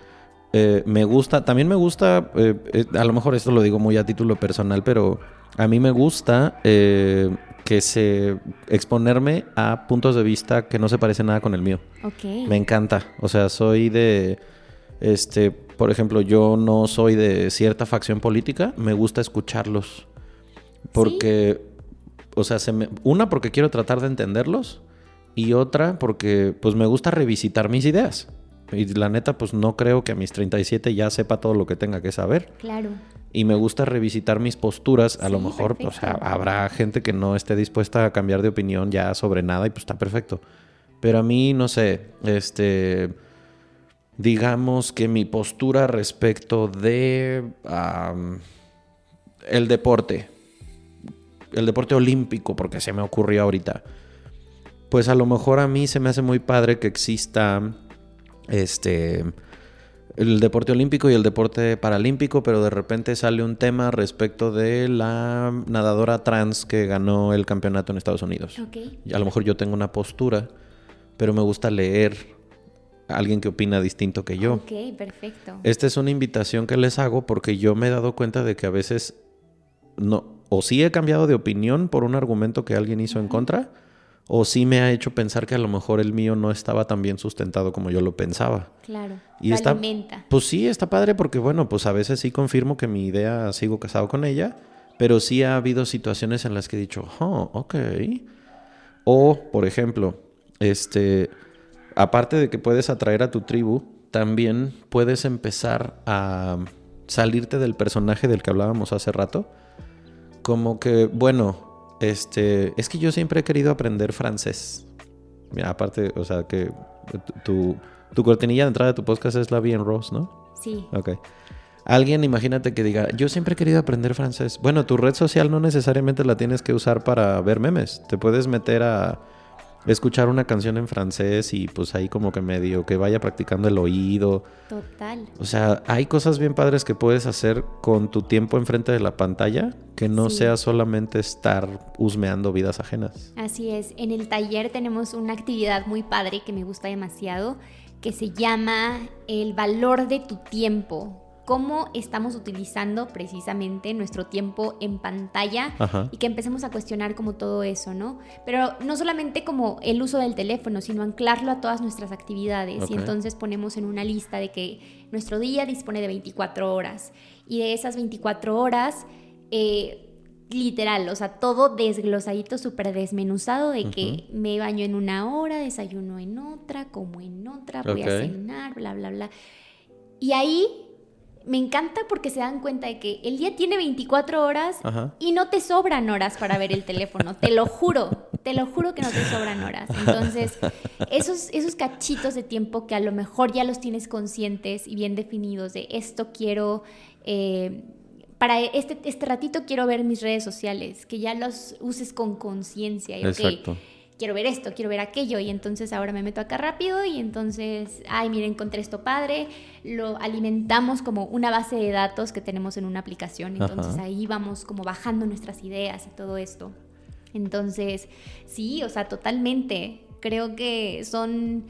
me gusta, también me gusta, a lo mejor esto lo digo muy a título personal, pero a mí me gusta exponerme a puntos de vista que no se parecen nada con el mío. Okay. Me encanta, o sea, soy de, por ejemplo, yo no soy de cierta facción política, me gusta escucharlos, porque, ¿sí? O sea, una porque quiero tratar de entenderlos y otra porque pues me gusta revisitar mis ideas. Y la neta, pues no creo que a mis 37 ya sepa todo lo que tenga que saber. Claro. Y me gusta revisitar mis posturas. A lo mejor, perfecto. O sea, habrá gente que no esté dispuesta a cambiar de opinión ya sobre nada y pues está perfecto. Pero a mí, no sé, digamos que mi postura respecto de el deporte olímpico, porque se me ocurrió ahorita, pues a lo mejor a mí se me hace muy padre que exista el deporte olímpico y el deporte paralímpico, pero de repente sale un tema respecto de la nadadora trans que ganó el campeonato en Estados Unidos. Okay. Y a lo mejor yo tengo una postura, pero me gusta leer a alguien que opina distinto que yo. Ok, perfecto. Esta es una invitación que les hago porque yo me he dado cuenta de que a veces o sí he cambiado de opinión por un argumento que alguien hizo en contra, o sí me ha hecho pensar que a lo mejor el mío no estaba tan bien sustentado como yo lo pensaba. Claro, y lo alimenta. Pues sí, está padre porque, bueno, pues a veces sí confirmo que mi idea sigo casado con ella, pero sí ha habido situaciones en las que he dicho, ok. O, por ejemplo, aparte de que puedes atraer a tu tribu, también puedes empezar a salirte del personaje del que hablábamos hace rato, como que, bueno, es que yo siempre he querido aprender francés. Mira, aparte, o sea, que tu cortinilla de entrada de tu podcast es la Vie en Rose, ¿no? Sí. Ok. Alguien, imagínate que diga, yo siempre he querido aprender francés. Bueno, tu red social no necesariamente la tienes que usar para ver memes. Te puedes meter a escuchar una canción en francés y pues ahí como que medio que vaya practicando el oído. Total. O sea, hay cosas bien padres que puedes hacer con tu tiempo enfrente de la pantalla que no Sí. sea solamente estar husmeando vidas ajenas. Así es. En el taller tenemos una actividad muy padre que me gusta demasiado, que se llama el valor de tu tiempo. Cómo estamos utilizando precisamente nuestro tiempo en pantalla. Ajá. Y que empecemos a cuestionar como todo eso, ¿no? Pero no solamente como el uso del teléfono, sino anclarlo a todas nuestras actividades. Ok. Y entonces ponemos en una lista de que nuestro día dispone de 24 horas. Y de esas 24 horas, literal, o sea, todo desglosadito, súper desmenuzado de que me baño en una hora, desayuno en otra, como en otra, voy a Ok. cenar, bla, bla, bla. Y ahí me encanta porque se dan cuenta de que el día tiene 24 horas Ajá. y no te sobran horas para ver el teléfono, te lo juro que no te sobran horas. Entonces, esos cachitos de tiempo que a lo mejor ya los tienes conscientes y bien definidos de esto quiero, para este ratito quiero ver mis redes sociales, que ya los uses con conciencia y Exacto. ok, quiero ver esto, quiero ver aquello, y entonces ahora me meto acá rápido y entonces, ay, mira, encontré esto padre, lo alimentamos como una base de datos que tenemos en una aplicación, entonces Ajá. ahí vamos como bajando nuestras ideas y todo esto. Entonces, sí, o sea, totalmente, creo que son,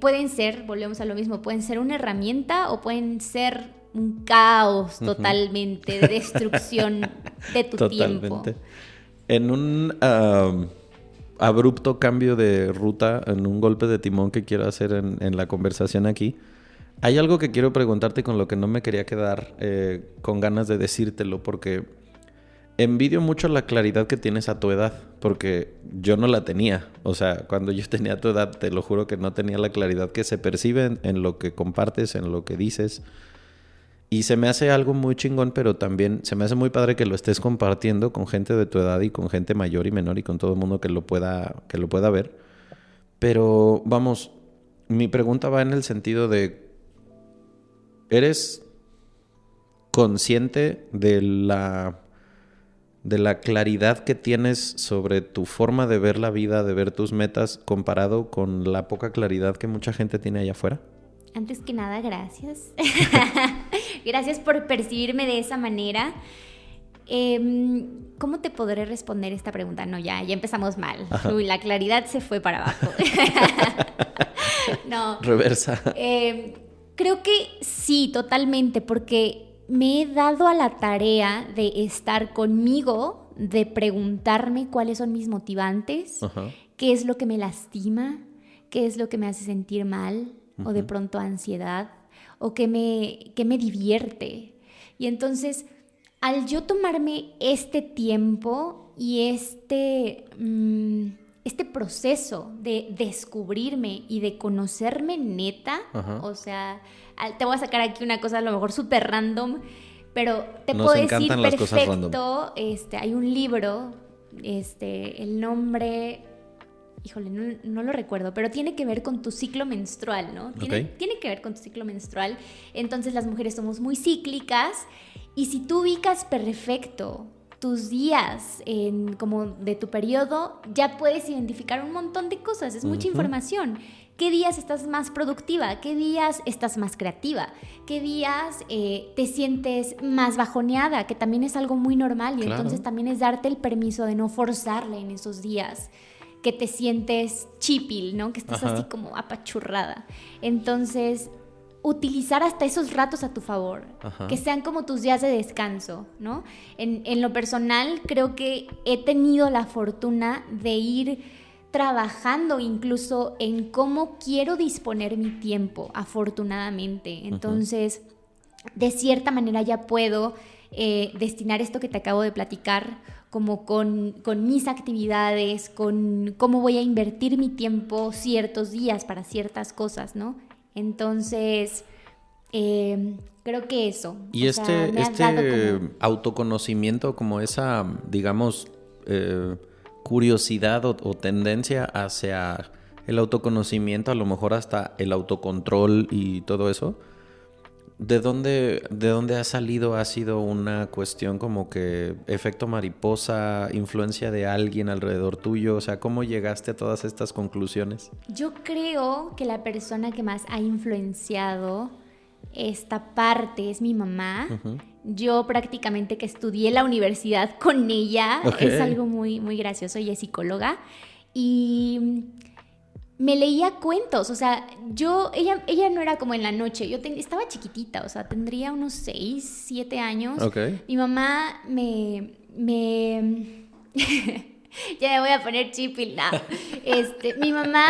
pueden ser, volvemos a lo mismo, pueden ser una herramienta o pueden ser un caos totalmente de destrucción de tu tiempo. Totalmente. En un abrupto cambio de ruta, en un golpe de timón que quiero hacer en la conversación aquí, hay algo que quiero preguntarte con lo que no me quería quedar con ganas de decírtelo, porque envidio mucho la claridad que tienes a tu edad, porque yo no la tenía. O sea, cuando yo tenía tu edad, te lo juro que no tenía la claridad que se percibe en lo que compartes, en lo que dices. Y se me hace algo muy chingón, pero también se me hace muy padre que lo estés compartiendo con gente de tu edad y con gente mayor y menor y con todo el mundo que lo pueda ver. Pero vamos, mi pregunta va en el sentido de, ¿eres consciente de la claridad que tienes sobre tu forma de ver la vida, de ver tus metas, comparado con la poca claridad que mucha gente tiene allá afuera? Antes que nada, gracias. Gracias por percibirme de esa manera. ¿Cómo te podré responder esta pregunta? No, ya empezamos mal. Uy, la claridad se fue para abajo. No. Reversa. Creo que sí, totalmente, porque me he dado a la tarea de estar conmigo, de preguntarme cuáles son mis motivantes, Ajá. qué es lo que me lastima, qué es lo que me hace sentir mal, o de pronto ansiedad, o qué me divierte. Y entonces, al yo tomarme este tiempo y este proceso de descubrirme y de conocerme neta, Ajá. o sea, te voy a sacar aquí una cosa a lo mejor súper random, pero te Nos puedo decir encantan las cosas perfecto, hay un libro, el nombre, híjole, no lo recuerdo, pero tiene que ver con tu ciclo menstrual, ¿no? Tiene que ver con tu ciclo menstrual. Entonces las mujeres somos muy cíclicas y si tú ubicas perfecto tus días como de tu periodo, ya puedes identificar un montón de cosas, es mucha información. ¿Qué días estás más productiva? ¿Qué días estás más creativa? ¿Qué días te sientes más bajoneada? Que también es algo muy normal y Claro. entonces también es darte el permiso de no forzarle en esos días. Que te sientes chipil, ¿no? Que estás Ajá. así como apachurrada. Entonces, utilizar hasta esos ratos a tu favor. Ajá. Que sean como tus días de descanso, ¿no? En lo personal, creo que he tenido la fortuna de ir trabajando incluso en cómo quiero disponer mi tiempo, afortunadamente. Entonces, de cierta manera ya puedo destinar esto que te acabo de platicar como con mis actividades, con cómo voy a invertir mi tiempo ciertos días para ciertas cosas, ¿no? Entonces, Creo que eso. Y o sea, me ha dado como... autoconocimiento, como esa, digamos, curiosidad o tendencia hacia el autoconocimiento, a lo mejor hasta el autocontrol y todo eso, ¿de dónde ha salido? ¿Ha sido una cuestión como que efecto mariposa, influencia de alguien alrededor tuyo? O sea, ¿cómo llegaste a todas estas conclusiones? Yo creo que la persona que más ha influenciado esta parte es mi mamá. Uh-huh. Yo prácticamente que estudié la universidad con ella. Okay. Es algo muy, muy gracioso. Ella es psicóloga y me leía cuentos. O sea, ella no era como en la noche. Yo estaba chiquitita, o sea, tendría unos 6, 7 años. Okay. Mi mamá me ya me voy a poner chipil. No. Mi mamá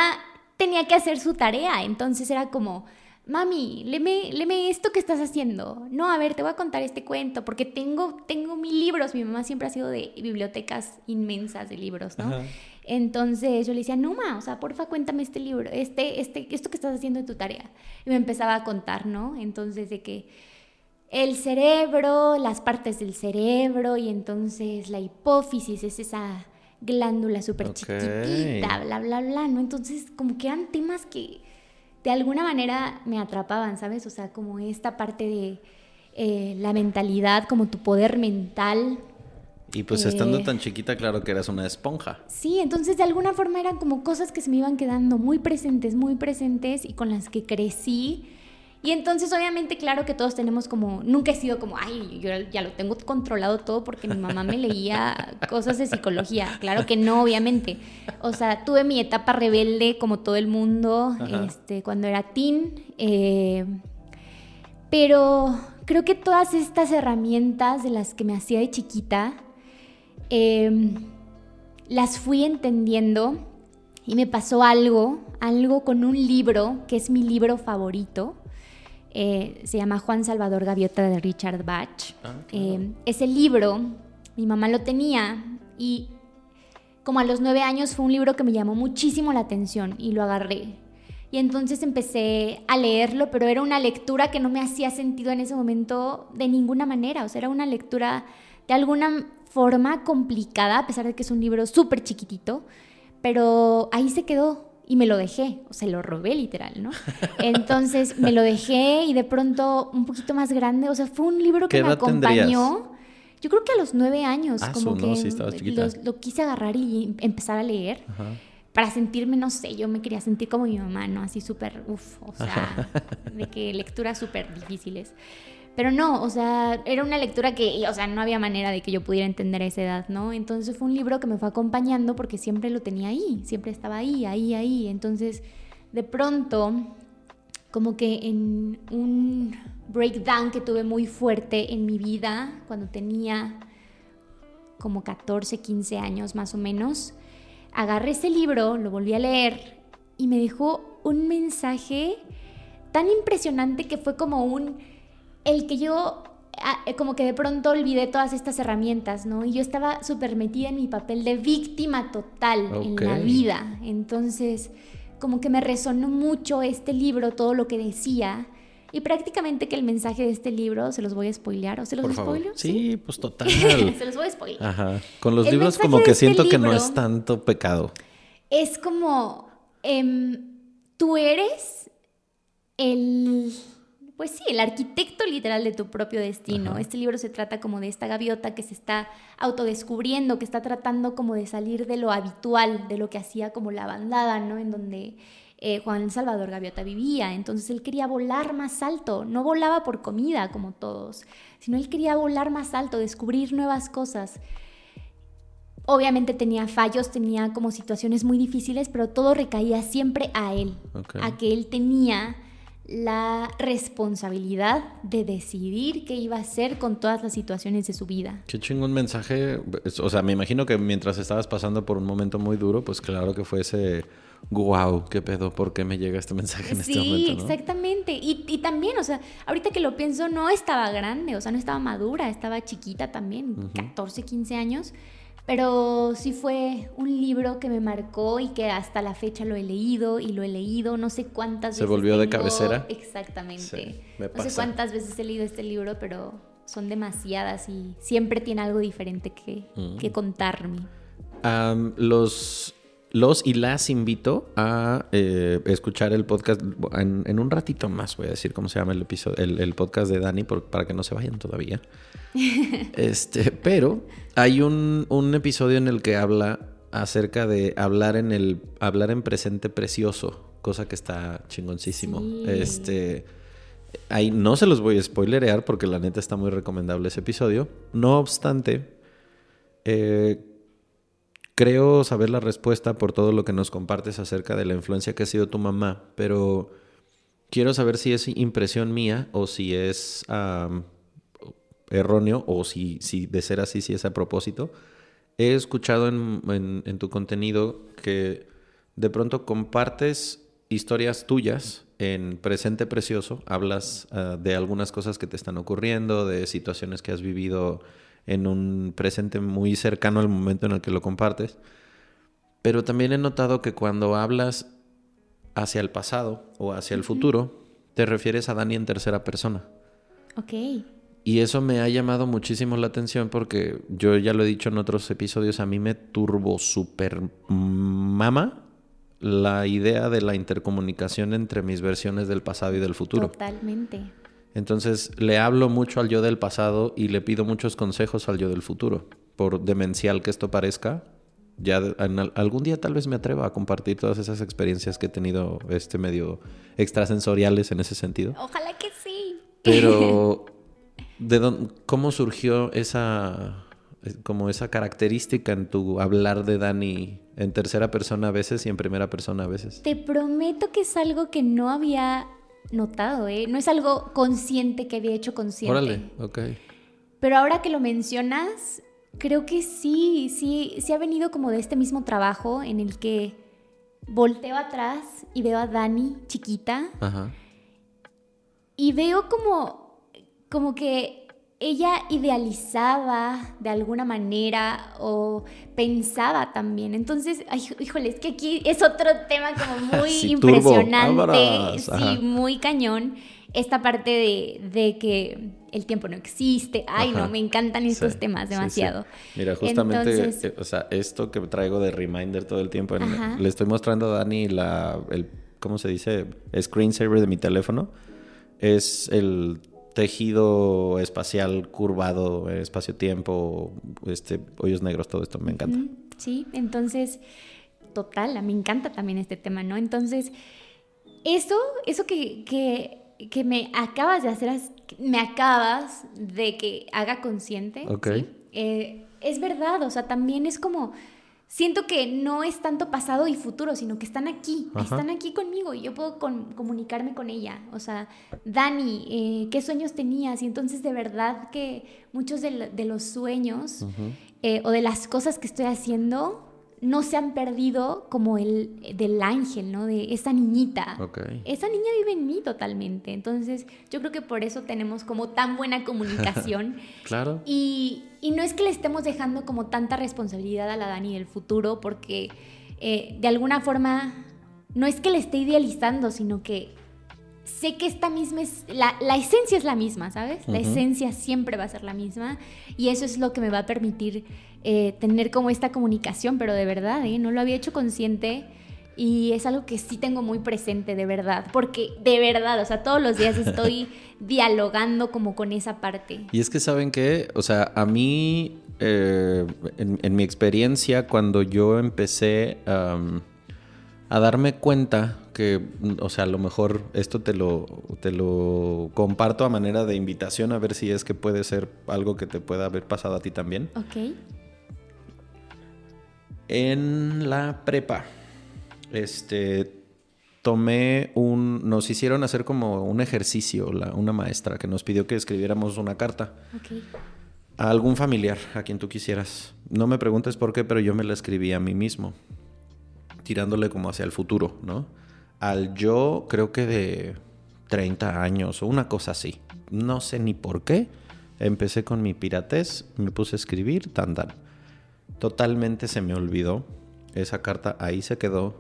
tenía que hacer su tarea, entonces era como... Mami, léeme esto que estás haciendo. No, a ver, te voy a contar este cuento porque tengo mil libros. Mi mamá siempre ha sido de bibliotecas inmensas de libros, ¿no? Ajá. Entonces yo le decía, no, ma, o sea, porfa, cuéntame este libro, esto que estás haciendo en tu tarea. Y me empezaba a contar, ¿no? Entonces de que el cerebro, las partes del cerebro y entonces la hipófisis es esa glándula súper chiquitita, bla, bla, bla, ¿no? Entonces como que eran temas que... de alguna manera me atrapaban, ¿sabes? O sea, como esta parte de la mentalidad, como tu poder mental. Y pues estando tan chiquita, claro que eras una esponja. Sí, entonces de alguna forma eran como cosas que se me iban quedando muy presentes y con las que crecí. Y entonces obviamente claro que todos tenemos como, nunca he sido como, ay, yo ya lo tengo controlado todo porque mi mamá me leía cosas de psicología. Claro que no, obviamente. O sea, tuve mi etapa rebelde como todo el mundo, cuando era teen. Pero creo que todas estas herramientas de las que me hacía de chiquita, las fui entendiendo y me pasó algo con un libro que es mi libro favorito. Se llama Juan Salvador Gaviota de Richard Bach. Claro. Ese libro, mi mamá lo tenía y como a los 9 años fue un libro que me llamó muchísimo la atención y lo agarré. Y entonces empecé a leerlo, pero era una lectura que no me hacía sentido en ese momento de ninguna manera. O sea, era una lectura de alguna forma complicada, a pesar de que es un libro súper chiquitito, pero ahí se quedó. Y me lo dejé, o sea, lo robé literal, ¿no? Entonces me lo dejé y de pronto un poquito más grande, o sea, fue un libro que me acompañó. ¿Tendrías? Yo creo que a los 9 años, como que no, sí, estabas chiquita. Lo quise agarrar y empezar a leer. Ajá. Para sentirme, no sé, yo me quería sentir como mi mamá, ¿no? Así súper, o sea, de que lecturas súper difíciles. Pero no, o sea, era una lectura que, o sea, no había manera de que yo pudiera entender a esa edad, ¿no? Entonces fue un libro que me fue acompañando porque siempre lo tenía ahí, siempre estaba ahí. Entonces, de pronto, como que en un breakdown que tuve muy fuerte en mi vida, cuando tenía como 14, 15 años más o menos, agarré ese libro, lo volví a leer y me dejó un mensaje tan impresionante que fue como el que yo como que de pronto olvidé todas estas herramientas, ¿no? Y yo estaba súper metida en mi papel de víctima total en la vida. Entonces, como que me resonó mucho este libro, todo lo que decía. Y prácticamente que el mensaje de este libro, ¿se los voy a spoilear? ¿O se los spoileo? Sí, pues total. Se los voy a spoilear. Ajá. Con los libros como que siento que no es tanto pecado. Es como, tú eres pues sí, el arquitecto literal de tu propio destino. Ajá. Este libro se trata como de esta gaviota que se está autodescubriendo, que está tratando como de salir de lo habitual, de lo que hacía como la bandada, ¿no? En donde Juan Salvador Gaviota vivía. Entonces él quería volar más alto, no volaba por comida como todos, sino él quería volar más alto, descubrir nuevas cosas. Obviamente tenía fallos, tenía como situaciones muy difíciles, pero todo recaía siempre a él, a que él tenía la responsabilidad de decidir qué iba a hacer con todas las situaciones de su vida. Qué chingón mensaje. O sea, me imagino que mientras estabas pasando por un momento muy duro, pues claro que fue ese wow, qué pedo, ¿por qué me llega este mensaje en este momento? Sí, ¿no? Exactamente. Y también, o sea, ahorita que lo pienso, no estaba grande, o sea, no estaba madura, estaba chiquita también, 14, 15 años. Pero sí fue un libro que me marcó y que hasta la fecha lo he leído y lo he leído no sé cuántas veces. ¿Se volvió de cabecera? Exactamente. Sí, me no pasa. sé cuántas veces he leído este libro, pero son demasiadas y siempre tiene algo diferente que contarme. Los y las invito a escuchar el podcast en un ratito más. Voy a decir cómo se llama el episodio, el podcast de Dani para que no se vayan todavía. Pero hay un episodio en el que habla acerca de hablar en presente precioso, cosa que está chingoncísimo. Sí. Ahí no se los voy a spoilerear porque la neta está muy recomendable ese episodio. No obstante, creo saber la respuesta por todo lo que nos compartes acerca de la influencia que ha sido tu mamá, pero quiero saber si es impresión mía o si es erróneo o si de ser así, si es a propósito. He escuchado en tu contenido que de pronto compartes historias tuyas en presente precioso, hablas de algunas cosas que te están ocurriendo, de situaciones que has vivido en un presente muy cercano al momento en el que lo compartes. Pero también he notado que cuando hablas hacia el pasado o hacia el futuro, te refieres a Dani en tercera persona. Ok. Y eso me ha llamado muchísimo la atención porque yo ya lo he dicho en otros episodios, a mí me turbo super mama la idea de la intercomunicación entre mis versiones del pasado y del futuro. Totalmente. Entonces le hablo mucho al yo del pasado y le pido muchos consejos al yo del futuro. Por demencial que esto parezca, ya algún día tal vez me atreva a compartir todas esas experiencias que he tenido medio extrasensoriales en ese sentido. Ojalá que sí. Pero ¿cómo surgió esa característica en tu hablar de Dani en tercera persona a veces y en primera persona a veces? Te prometo que es algo que no había notado, ¿eh? No es algo consciente que había hecho consciente. Órale, ok. Pero ahora que lo mencionas, creo que sí ha venido como de este mismo trabajo en el que volteo atrás y veo a Dani chiquita. Ajá. Y veo como que ella idealizaba de alguna manera o pensaba también. Entonces, híjole, es que aquí es otro tema como muy sí, impresionante, sí, muy cañón. Esta parte de que el tiempo no existe. Ay, Ajá. No, me encantan estos temas demasiado. Sí. Mira, justamente, entonces, esto que traigo de reminder todo el tiempo, le estoy mostrando a Dani el ¿cómo se dice? Screensaver de mi teléfono. Es el tejido espacial curvado, espacio-tiempo, hoyos negros, todo esto me encanta. Sí, entonces, total, me encanta también este tema, ¿no? Entonces, eso que me acabas de hacer, me acabas de que haga consciente, Okay. ¿sí? Es verdad, o sea, también es como... Siento que no es tanto pasado y futuro, sino que están aquí, están aquí conmigo y yo puedo comunicarme con ella. O sea, Dani, ¿qué sueños tenías? Y entonces de verdad que muchos de los sueños o de las cosas que estoy haciendo no se han perdido como el del ángel, ¿no? De esa niñita. Okay. Esa niña vive en mí totalmente. Entonces yo creo que por eso tenemos como tan buena comunicación. Claro. Y no es que le estemos dejando como tanta responsabilidad a la Dani del futuro, porque de alguna forma no es que le esté idealizando, sino que sé que esta misma la esencia es la misma, ¿sabes? La esencia siempre va a ser la misma y eso es lo que me va a permitir tener como esta comunicación, pero de verdad, no lo había hecho consciente y es algo que sí tengo muy presente, de verdad, porque de verdad, o sea, todos los días estoy dialogando como con esa parte. Y es que, ¿saben qué? O sea, a mí, en mi experiencia, cuando yo empecé a darme cuenta que, o sea, a lo mejor esto te lo comparto a manera de invitación a ver si es que puede ser algo que te pueda haber pasado a ti también. Ok. En la prepa, nos hicieron hacer como un ejercicio, una maestra que nos pidió que escribiéramos una carta a algún familiar, a quien tú quisieras. No me preguntes por qué, pero yo me la escribí a mí mismo, tirándole como hacia el futuro, ¿no? Al yo, creo que de 30 años o una cosa así. No sé ni por qué. Empecé con mi piratez, me puse a escribir, tan. totalmente se me olvidó. Esa carta ahí se quedó.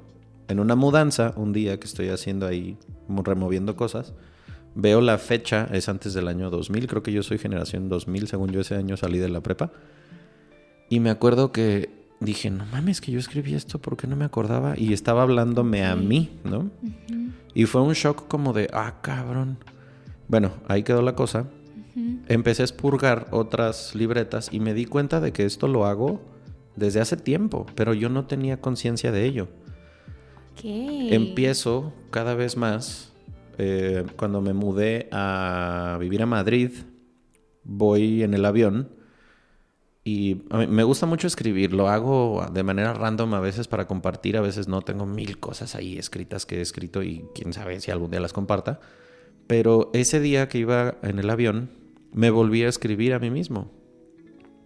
En una mudanza, un día que estoy haciendo ahí, removiendo cosas, veo la fecha, es antes del año 2000, creo que yo soy generación 2000, según yo ese año salí de la prepa. Y me acuerdo que dije, no mames, que yo escribí esto, ¿por qué no me acordaba? Y estaba hablándome a mí, ¿no? Uh-huh. Y fue un shock como de, cabrón. Bueno, ahí quedó la cosa. Uh-huh. Empecé a expurgar otras libretas y me di cuenta de que esto lo hago desde hace tiempo, pero yo no tenía conciencia de ello. Okay. Empiezo cada vez más, cuando me mudé a vivir a Madrid, voy en el avión y a mí me gusta mucho escribir, lo hago de manera random a veces para compartir, a veces no, tengo 1000 cosas ahí escritas que he escrito y quién sabe si algún día las comparta, pero ese día que iba en el avión me volví a escribir a mí mismo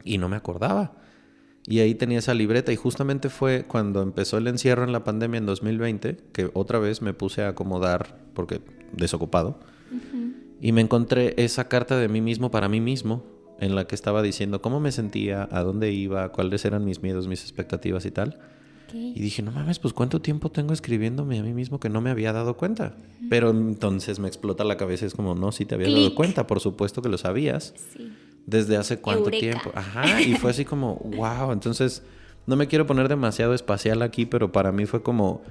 y no me acordaba. Y ahí tenía esa libreta y justamente fue cuando empezó el encierro en la pandemia en 2020 que otra vez me puse a acomodar porque desocupado. Uh-huh. Y me encontré esa carta de mí mismo para mí mismo en la que estaba diciendo cómo me sentía, a dónde iba, cuáles eran mis miedos, mis expectativas y tal. Okay. Y dije, no mames, pues cuánto tiempo tengo escribiéndome a mí mismo que no me había dado cuenta. Uh-huh. Pero entonces me explota la cabeza y es como, no, sí te habías dado cuenta, por supuesto que lo sabías. Sí. ¿Desde hace cuánto Eureka. tiempo? Ajá, y fue así como, wow. Entonces, no me quiero poner demasiado espacial aquí, pero para mí fue como,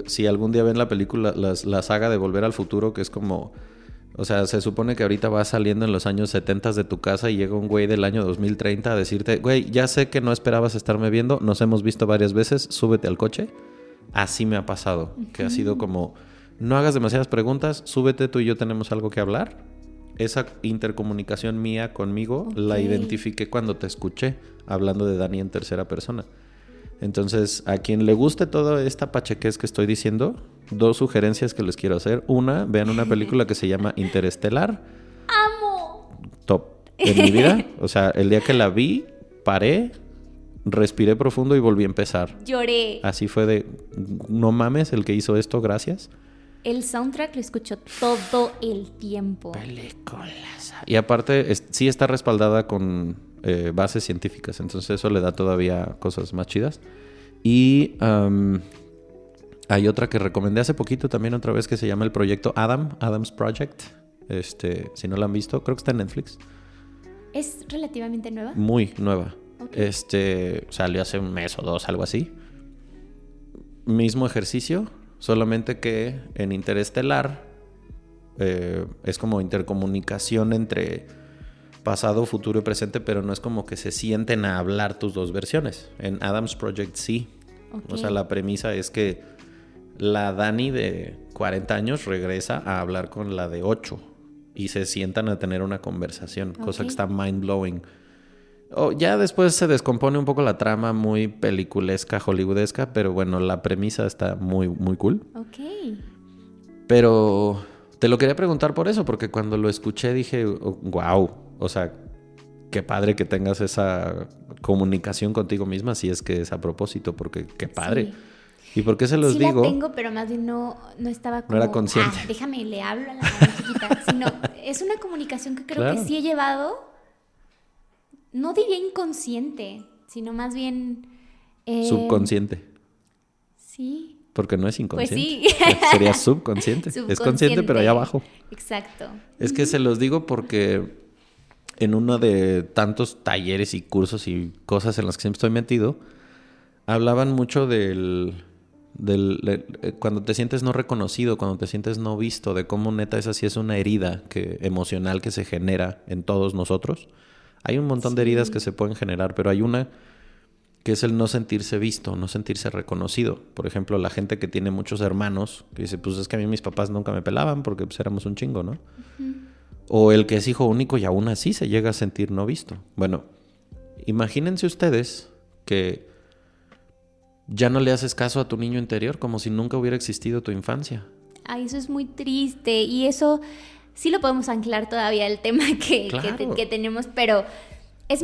si algún día ven la película, la saga de Volver al Futuro, que es como, o sea, se supone que ahorita vas saliendo en los años 70 de tu casa y llega un güey del año 2030 a decirte, güey, ya sé que no esperabas estarme viendo, nos hemos visto varias veces, súbete al coche. Así me ha pasado, uh-huh. Que ha sido como, no hagas demasiadas preguntas, súbete, tú y yo tenemos algo que hablar. Esa intercomunicación mía conmigo la identifiqué cuando te escuché hablando de Dani en tercera persona. Entonces, a quien le guste toda esta pachequez que estoy diciendo, 2 sugerencias que les quiero hacer. Una, vean una película que se llama Interestelar. ¡Amo! Top en mi vida. O sea, el día que la vi, paré, respiré profundo y volví a empezar. Lloré. Así fue de, no mames, el que hizo esto, gracias. El soundtrack lo escucho todo el tiempo. Películas. Y aparte, sí está respaldada con bases científicas. Entonces eso le da todavía cosas más chidas. Y hay otra que recomendé hace poquito también otra vez que se llama el proyecto Adam's Project. Si no la han visto, creo que está en Netflix. ¿Es relativamente nueva? Muy nueva. Okay. Salió hace un mes o 2, algo así. Mismo ejercicio. Solamente que en Interestelar es como intercomunicación entre pasado, futuro y presente, pero no es como que se sienten a hablar tus 2 versiones. En Adam's Project sí. Okay. O sea, la premisa es que la Dani de 40 años regresa a hablar con la de 8 y se sientan a tener una conversación, cosa que está mind-blowing. Ya después se descompone un poco la trama, muy peliculesca, hollywoodesca, pero bueno, la premisa está muy, muy cool. Ok. Pero te lo quería preguntar por eso, porque cuando lo escuché dije, wow, o sea, qué padre que tengas esa comunicación contigo misma, si es que es a propósito, porque qué padre. Sí. ¿Y por qué se los digo? Sí la tengo, pero más bien no estaba como... No era consciente. Déjame, le hablo a la chiquita. Sino, es una comunicación que creo que sí he llevado... No diría inconsciente, sino más bien... subconsciente. Sí. Porque no es inconsciente. Pues sí. Sería subconsciente. Es consciente, pero allá abajo. Exacto. Es que se los digo porque en uno de tantos talleres y cursos y cosas en las que siempre estoy metido, hablaban mucho cuando te sientes no reconocido, cuando te sientes no visto, de cómo neta esa sí es una herida emocional que se genera en todos nosotros. Hay un montón de heridas que se pueden generar, pero hay una que es el no sentirse visto, no sentirse reconocido. Por ejemplo, la gente que tiene muchos hermanos, que dice, pues es que a mí mis papás nunca me pelaban porque pues éramos un chingo, ¿no? Uh-huh. O el que es hijo único y aún así se llega a sentir no visto. Bueno, imagínense ustedes que ya no le haces caso a tu niño interior, como si nunca hubiera existido tu infancia. Ay, eso es muy triste y eso... Sí lo podemos anclar todavía el tema que tenemos, pero es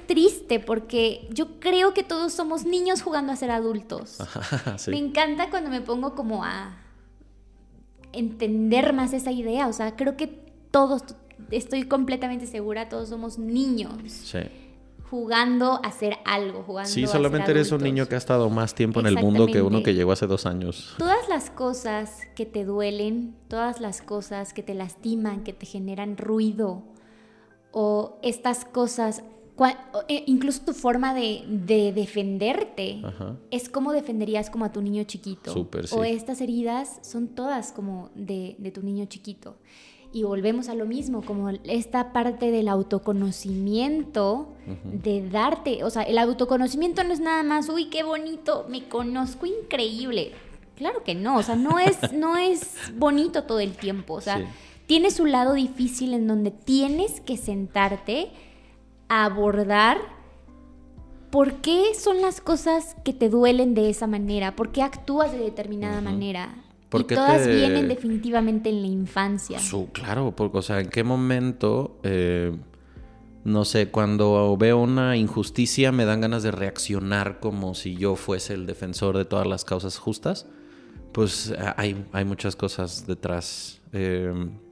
triste porque yo creo que todos somos niños jugando a ser adultos. Ajá, sí. Me encanta cuando me pongo como a entender más esa idea. O sea, creo que todos, estoy completamente segura, todos somos niños. Sí. jugando a hacer algo, jugando Sí, a solamente ser eres un adultos. niño que ha estado más tiempo en el mundo que uno que llegó hace 2 años. Todas las cosas que te duelen, todas las cosas que te lastiman, que te generan ruido, o estas cosas, incluso tu forma de defenderte, Ajá. es como defenderías como a tu niño chiquito. Súper, sí. O estas heridas son todas como de tu niño chiquito. Y volvemos a lo mismo, como esta parte del autoconocimiento, de darte, o sea, el autoconocimiento no es nada más, uy, qué bonito, me conozco increíble. Claro que no, o sea, no es bonito todo el tiempo, o sea, Sí. tiene su lado difícil en donde tienes que sentarte a abordar por qué son las cosas que te duelen de esa manera, por qué actúas de determinada manera. Y todas vienen definitivamente en la infancia. Claro, porque, o sea, ¿en qué momento, no sé, cuando veo una injusticia me dan ganas de reaccionar como si yo fuese el defensor de todas las causas justas? Pues hay muchas cosas detrás.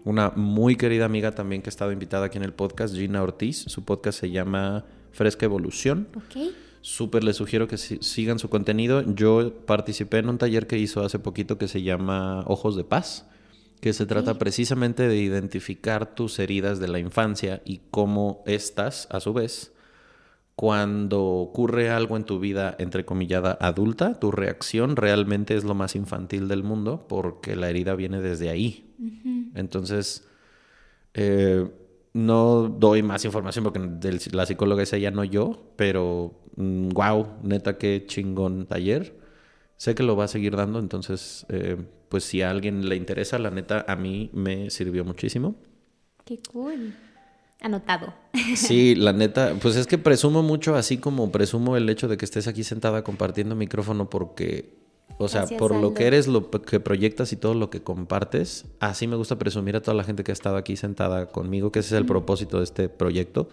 Una muy querida amiga también que ha estado invitada aquí en el podcast, Gina Ortiz, su podcast se llama Fresca Evolución. Ok. Súper les sugiero que sigan su contenido. Yo participé en un taller que hizo hace poquito que se llama Ojos de Paz, que se trata precisamente de identificar tus heridas de la infancia y cómo estas, a su vez, cuando ocurre algo en tu vida, entrecomillada, adulta, tu reacción realmente es lo más infantil del mundo porque la herida viene desde ahí. Entonces, no doy más información porque la psicóloga es ella, no yo, pero wow, neta, qué chingón taller. Sé que lo va a seguir dando, entonces, pues si a alguien le interesa, la neta, a mí me sirvió muchísimo. Qué cool. Anotado. Sí, la neta, pues es que presumo mucho, así como presumo el hecho de que estés aquí sentada compartiendo micrófono porque, o sea, Gracias, por lo Aldo. que eres, lo que proyectas y todo lo que compartes, así me gusta presumir a toda la gente que ha estado aquí sentada conmigo, que ese es el propósito de este proyecto,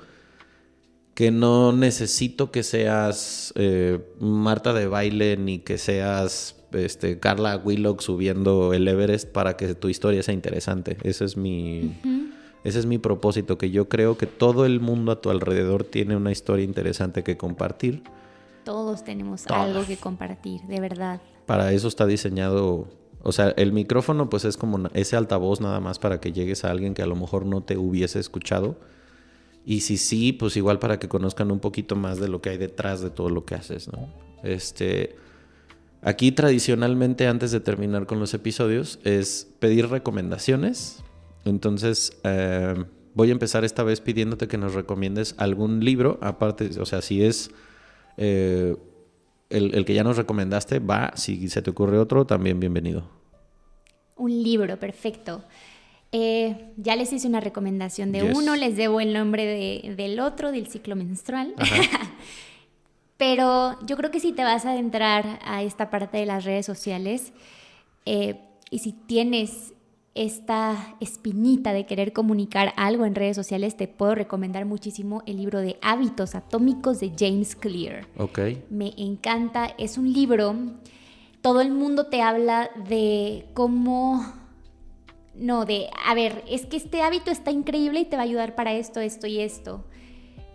que no necesito que seas Marta de Baile ni que seas Carla Willock subiendo el Everest para que tu historia sea interesante. Ese es mi propósito, que yo creo que todo el mundo a tu alrededor tiene una historia interesante que compartir. Todos tenemos algo que compartir, de verdad. Para eso está diseñado, o sea, el micrófono pues es como ese altavoz nada más para que llegues a alguien que a lo mejor no te hubiese escuchado. Y si sí, pues igual para que conozcan un poquito más de lo que hay detrás de todo lo que haces, ¿no? Aquí tradicionalmente, antes de terminar con los episodios, es pedir recomendaciones. Entonces, voy a empezar esta vez pidiéndote que nos recomiendes algún libro, aparte, o sea, si es el que ya nos recomendaste, va, si se te ocurre otro, también bienvenido. Un libro, perfecto. Ya les hice una recomendación de Yes. uno, les debo el nombre del otro, del ciclo menstrual. Pero yo creo que si te vas a adentrar a esta parte de las redes sociales y si tienes esta espinita de querer comunicar algo en redes sociales, te puedo recomendar muchísimo el libro de Hábitos Atómicos de James Clear. Ok. Me encanta, es un libro, todo el mundo te habla de cómo... No, a ver, es que este hábito está increíble y te va a ayudar para esto, esto y esto.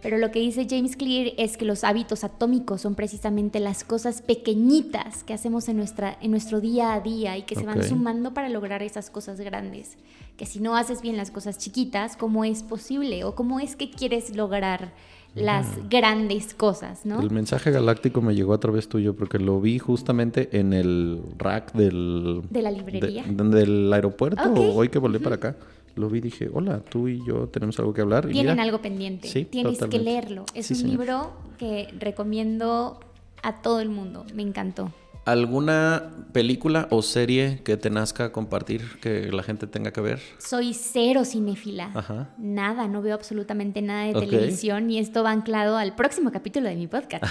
Pero lo que dice James Clear es que los hábitos atómicos son precisamente las cosas pequeñitas que hacemos en nuestro día a día y que se van sumando para lograr esas cosas grandes. Que si no haces bien las cosas chiquitas, ¿cómo es posible? ¿O cómo es que quieres lograr las grandes cosas, no? El mensaje galáctico me llegó a través tuyo porque lo vi justamente en el rack ¿De la librería? del aeropuerto. Ok. Hoy que volé para acá. Lo vi y dije, hola, tú y yo tenemos algo que hablar. Y Tienen mira, algo pendiente. Sí, Tienes totalmente. que leerlo. Es Sí, un señor. libro que recomiendo a todo el mundo. Me encantó. ¿Alguna película o serie que te nazca compartir que la gente tenga que ver? Soy cero cinéfila. Ajá. Nada, no veo absolutamente nada de Ok. televisión y esto va anclado al próximo capítulo de mi podcast.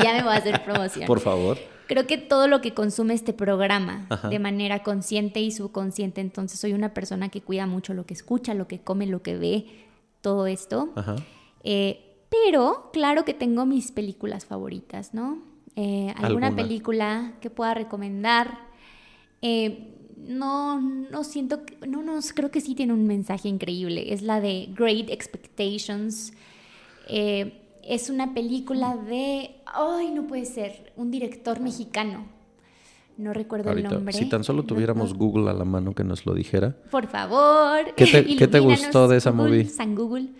Ya me voy a hacer promoción. Por favor. Creo que todo lo que consume este programa Ajá. de manera consciente y subconsciente, entonces soy una persona que cuida mucho lo que escucha, lo que come, lo que ve, todo esto. Ajá. Pero claro que tengo mis películas favoritas, ¿no? ¿Alguna ¿Alguna? película que pueda recomendar? No siento, creo que sí tiene un mensaje increíble. Es la de Great Expectations. Es una película de... ¡Ay, no puede ser! Un director mexicano. No recuerdo Ahorita, el nombre. si tan solo tuviéramos Google a la mano que nos lo dijera. Por favor. ¿Qué te gustó de esa Google, movie? San Google.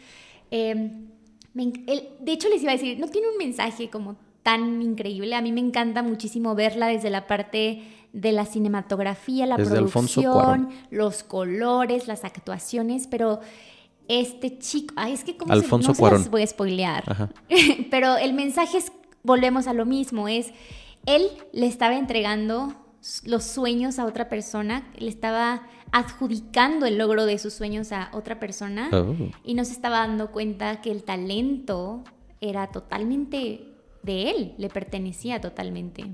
De hecho, les iba a decir, no tiene un mensaje como tan increíble. A mí me encanta muchísimo verla desde la parte de la cinematografía, la Desde Alfonso producción, Cuarón. los colores, las actuaciones, pero este chico... Ay, es que como Alfonso no se Cuarón. las voy a spoilear. Ajá. Pero el mensaje es, volvemos a lo mismo, es él le estaba entregando los sueños a otra persona, le estaba adjudicando el logro de sus sueños a otra persona y no se estaba dando cuenta que el talento era totalmente de él, le pertenecía totalmente.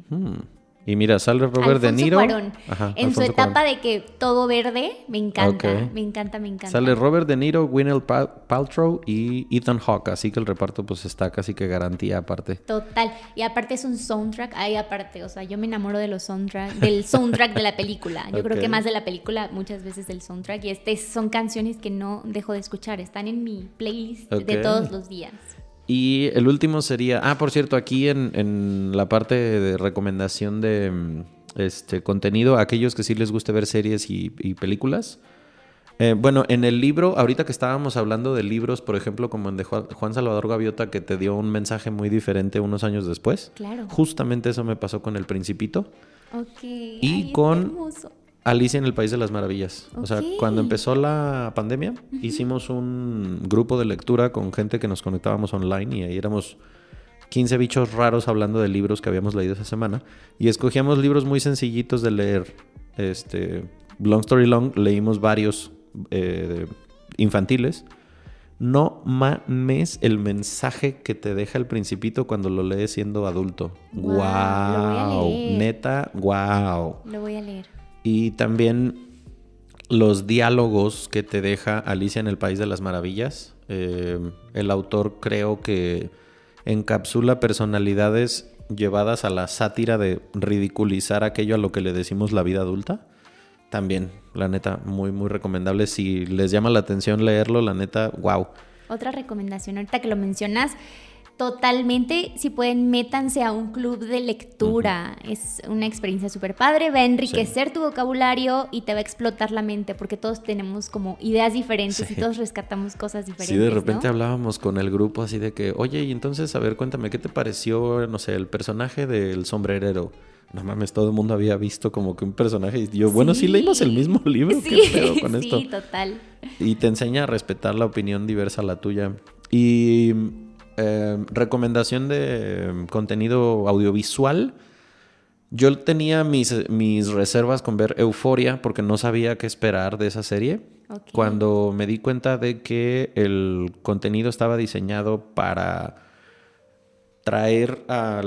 Y mira, sale Robert De Niro. Cuarón, Ajá, en Alfonso su etapa Cuarón. de que todo verde, me encanta, Ok. me encanta. Sale Robert De Niro, Gwyneth Paltrow y Ethan Hawke, así que el reparto pues está casi que garantía aparte. Total, y aparte es un soundtrack, ahí aparte, o sea, yo me enamoro de los del soundtrack de la película. Yo creo Ok. que más de la película, muchas veces del soundtrack, y son canciones que no dejo de escuchar, están en mi playlist de Ok. todos los días. Y el último sería, por cierto, aquí en la parte de recomendación de contenido, aquellos que sí les guste ver series y películas. Bueno, en el libro, ahorita que estábamos hablando de libros, por ejemplo, como el de Juan Salvador Gaviota, que te dio un mensaje muy diferente unos años después. Claro. Justamente eso me pasó con El Principito Ok. Y Ay, con- está hermoso. Alicia en el País de las Maravillas. O sea, Ok. cuando empezó la pandemia, hicimos un grupo de lectura con gente que nos conectábamos online y ahí éramos 15 bichos raros hablando de libros que habíamos leído esa semana. Y escogíamos libros muy sencillitos de leer. Long Story Long, leímos varios infantiles. No mames el mensaje que te deja El Principito cuando lo lees siendo adulto. Guau, lo voy a Wow, leer. neta, wow. Lo voy a leer. Y también los diálogos que te deja Alicia en el País de las Maravillas. El autor creo que encapsula personalidades llevadas a la sátira de ridiculizar aquello a lo que le decimos la vida adulta. También, la neta, muy, muy recomendable. Si les llama la atención leerlo, la neta, wow. Otra recomendación, ahorita que lo mencionas, totalmente, si pueden, métanse a un club de lectura. Es una experiencia súper padre, va a enriquecer tu vocabulario y te va a explotar la mente, porque todos tenemos como ideas diferentes Sí. y todos rescatamos cosas diferentes. Sí, de repente ¿no? hablábamos con el grupo así de que, oye, y entonces, a ver, cuéntame, ¿qué te pareció, no sé, el personaje del sombrerero? No mames, todo el mundo había visto como que un personaje y yo, bueno, sí leímos el mismo libro, ¿qué pedo con esto? Sí, total. Y te enseña a respetar la opinión diversa a la tuya. Y recomendación de contenido audiovisual. Yo tenía mis reservas con ver Euphoria porque no sabía qué esperar de esa serie. Ok. Cuando me di cuenta de que el contenido estaba diseñado para traer a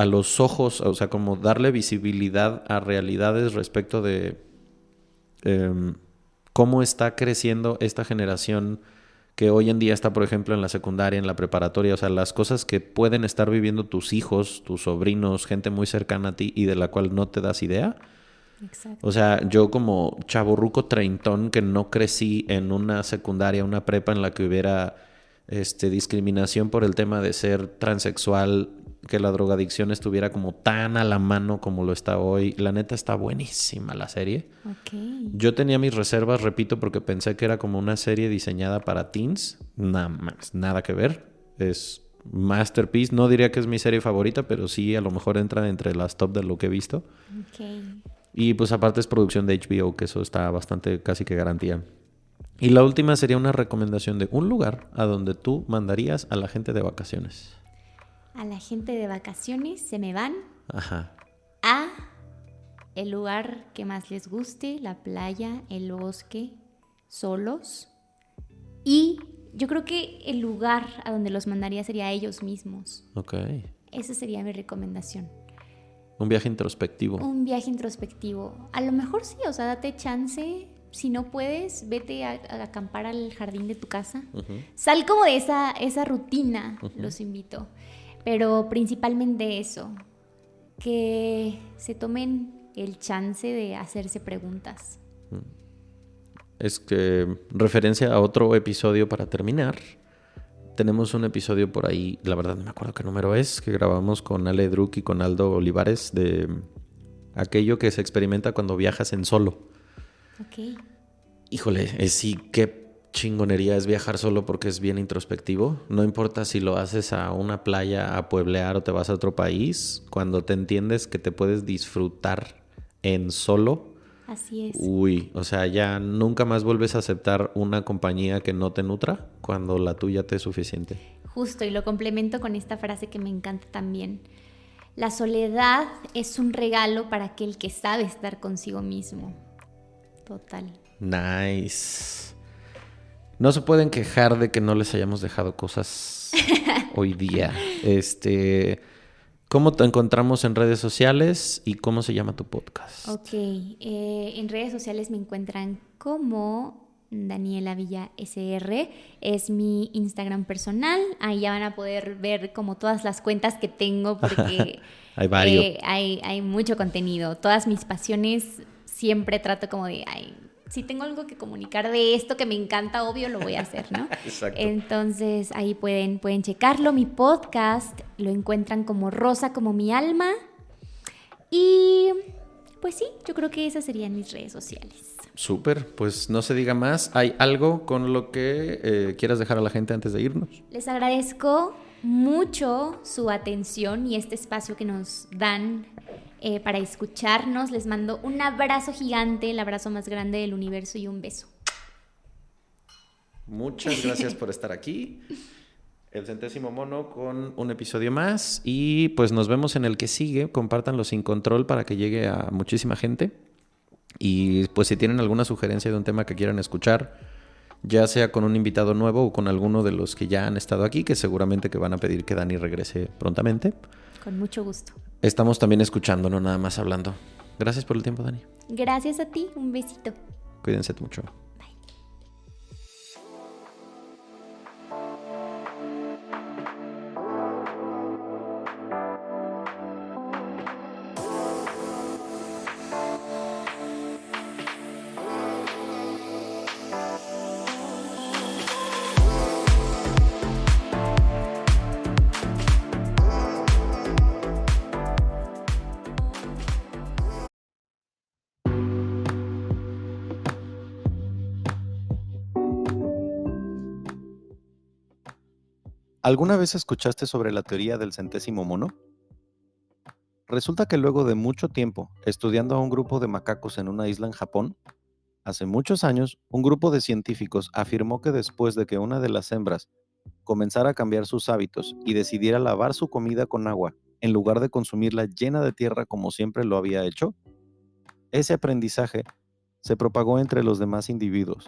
los ojos, o sea, como darle visibilidad a realidades respecto de cómo está creciendo esta generación que hoy en día está, por ejemplo, en la secundaria, en la preparatoria, o sea, las cosas que pueden estar viviendo tus hijos, tus sobrinos, gente muy cercana a ti y de la cual no te das idea. Exacto. O sea, yo como chavorruco treintón que no crecí en una secundaria, una prepa en la que hubiera discriminación por el tema de ser transexual, que la drogadicción estuviera como tan a la mano como lo está hoy. La neta está buenísima la serie. Ok. Yo tenía mis reservas, repito, porque pensé que era como una serie diseñada para teens. Nada más, nada que ver. Es masterpiece. No diría que es mi serie favorita, pero sí a lo mejor entra entre las top de lo que he visto. Ok. Y pues aparte es producción de HBO, que eso está bastante casi que garantía. Y la última sería una recomendación de un lugar a donde tú mandarías a la gente de vacaciones. A la gente de vacaciones se me van Ajá. a el lugar que más les guste, la playa, el bosque, solos. Y yo creo que el lugar a donde los mandaría sería a ellos mismos. Ok. Esa sería mi recomendación. Un viaje introspectivo. Un viaje introspectivo. A lo mejor sí, o sea, date chance. Si no puedes, vete a acampar al jardín de tu casa. Uh-huh. Sal como de esa rutina, los invito. Pero principalmente eso, que se tomen el chance de hacerse preguntas. Es que referencia a otro episodio para terminar. tenemos un episodio por ahí, la verdad no me acuerdo qué número es, que grabamos con Ale Druk y con Aldo Olivares de aquello que se experimenta cuando viajas en solo. Ok. Híjole, sí, qué chingonería es viajar solo porque es bien introspectivo. No importa si lo haces a una playa, a pueblear o te vas a otro país, cuando te entiendes que te puedes disfrutar en solo. Así es. Uy, o sea, ya nunca más vuelves a aceptar una compañía que no te nutra cuando la tuya te es suficiente. Justo, y lo complemento con esta frase que me encanta también. La soledad es un regalo para aquel que sabe estar consigo mismo. Total. Nice. No se pueden quejar de que no les hayamos dejado cosas hoy día. ¿Cómo te encontramos en redes sociales y cómo se llama tu podcast? Ok, en redes sociales me encuentran como Daniela Villa SR, es mi Instagram personal, ahí ya van a poder ver como todas las cuentas que tengo porque Hay varios. hay mucho contenido, todas mis pasiones siempre trato como de, si tengo algo que comunicar de esto que me encanta, obvio lo voy a hacer, ¿no? Exacto. Entonces ahí pueden checarlo. Mi podcast lo encuentran como Rosa como mi alma. Y pues sí, yo creo que esas serían mis redes sociales. Súper, pues no se diga más. ¿Hay algo con lo que quieras dejar a la gente antes de irnos? Les agradezco mucho su atención y este espacio que nos dan para escucharnos. Les mando un abrazo gigante, el abrazo más grande del universo y un beso. Muchas gracias por estar aquí. El 100º mono con un episodio más y pues nos vemos en el que sigue. Compártanlo sin control para que llegue a muchísima gente. Y pues si tienen alguna sugerencia de un tema que quieran escuchar, ya sea con un invitado nuevo o con alguno de los que ya han estado aquí, que seguramente que van a pedir que Dani regrese prontamente. Con mucho gusto. Estamos también escuchando, no nada más hablando. Gracias por el tiempo, Dani. Gracias a ti, un besito. Cuídense mucho. ¿Alguna vez escuchaste sobre la teoría del 100º mono? Resulta que luego de mucho tiempo estudiando a un grupo de macacos en una isla en Japón, hace muchos años un grupo de científicos afirmó que después de que una de las hembras comenzara a cambiar sus hábitos y decidiera lavar su comida con agua en lugar de consumirla llena de tierra como siempre lo había hecho, ese aprendizaje se propagó entre los demás individuos,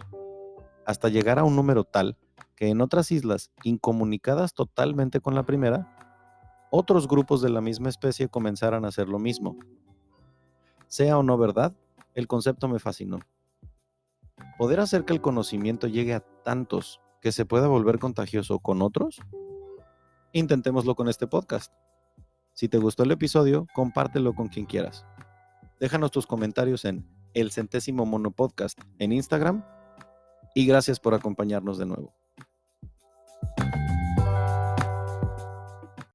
hasta llegar a un número tal que en otras islas, incomunicadas totalmente con la primera, otros grupos de la misma especie comenzaran a hacer lo mismo. Sea o no verdad, el concepto me fascinó. ¿Poder hacer que el conocimiento llegue a tantos que se pueda volver contagioso con otros? Intentémoslo con este podcast. Si te gustó el episodio, compártelo con quien quieras. Déjanos tus comentarios en El 100º Mono Podcast en Instagram y gracias por acompañarnos de nuevo.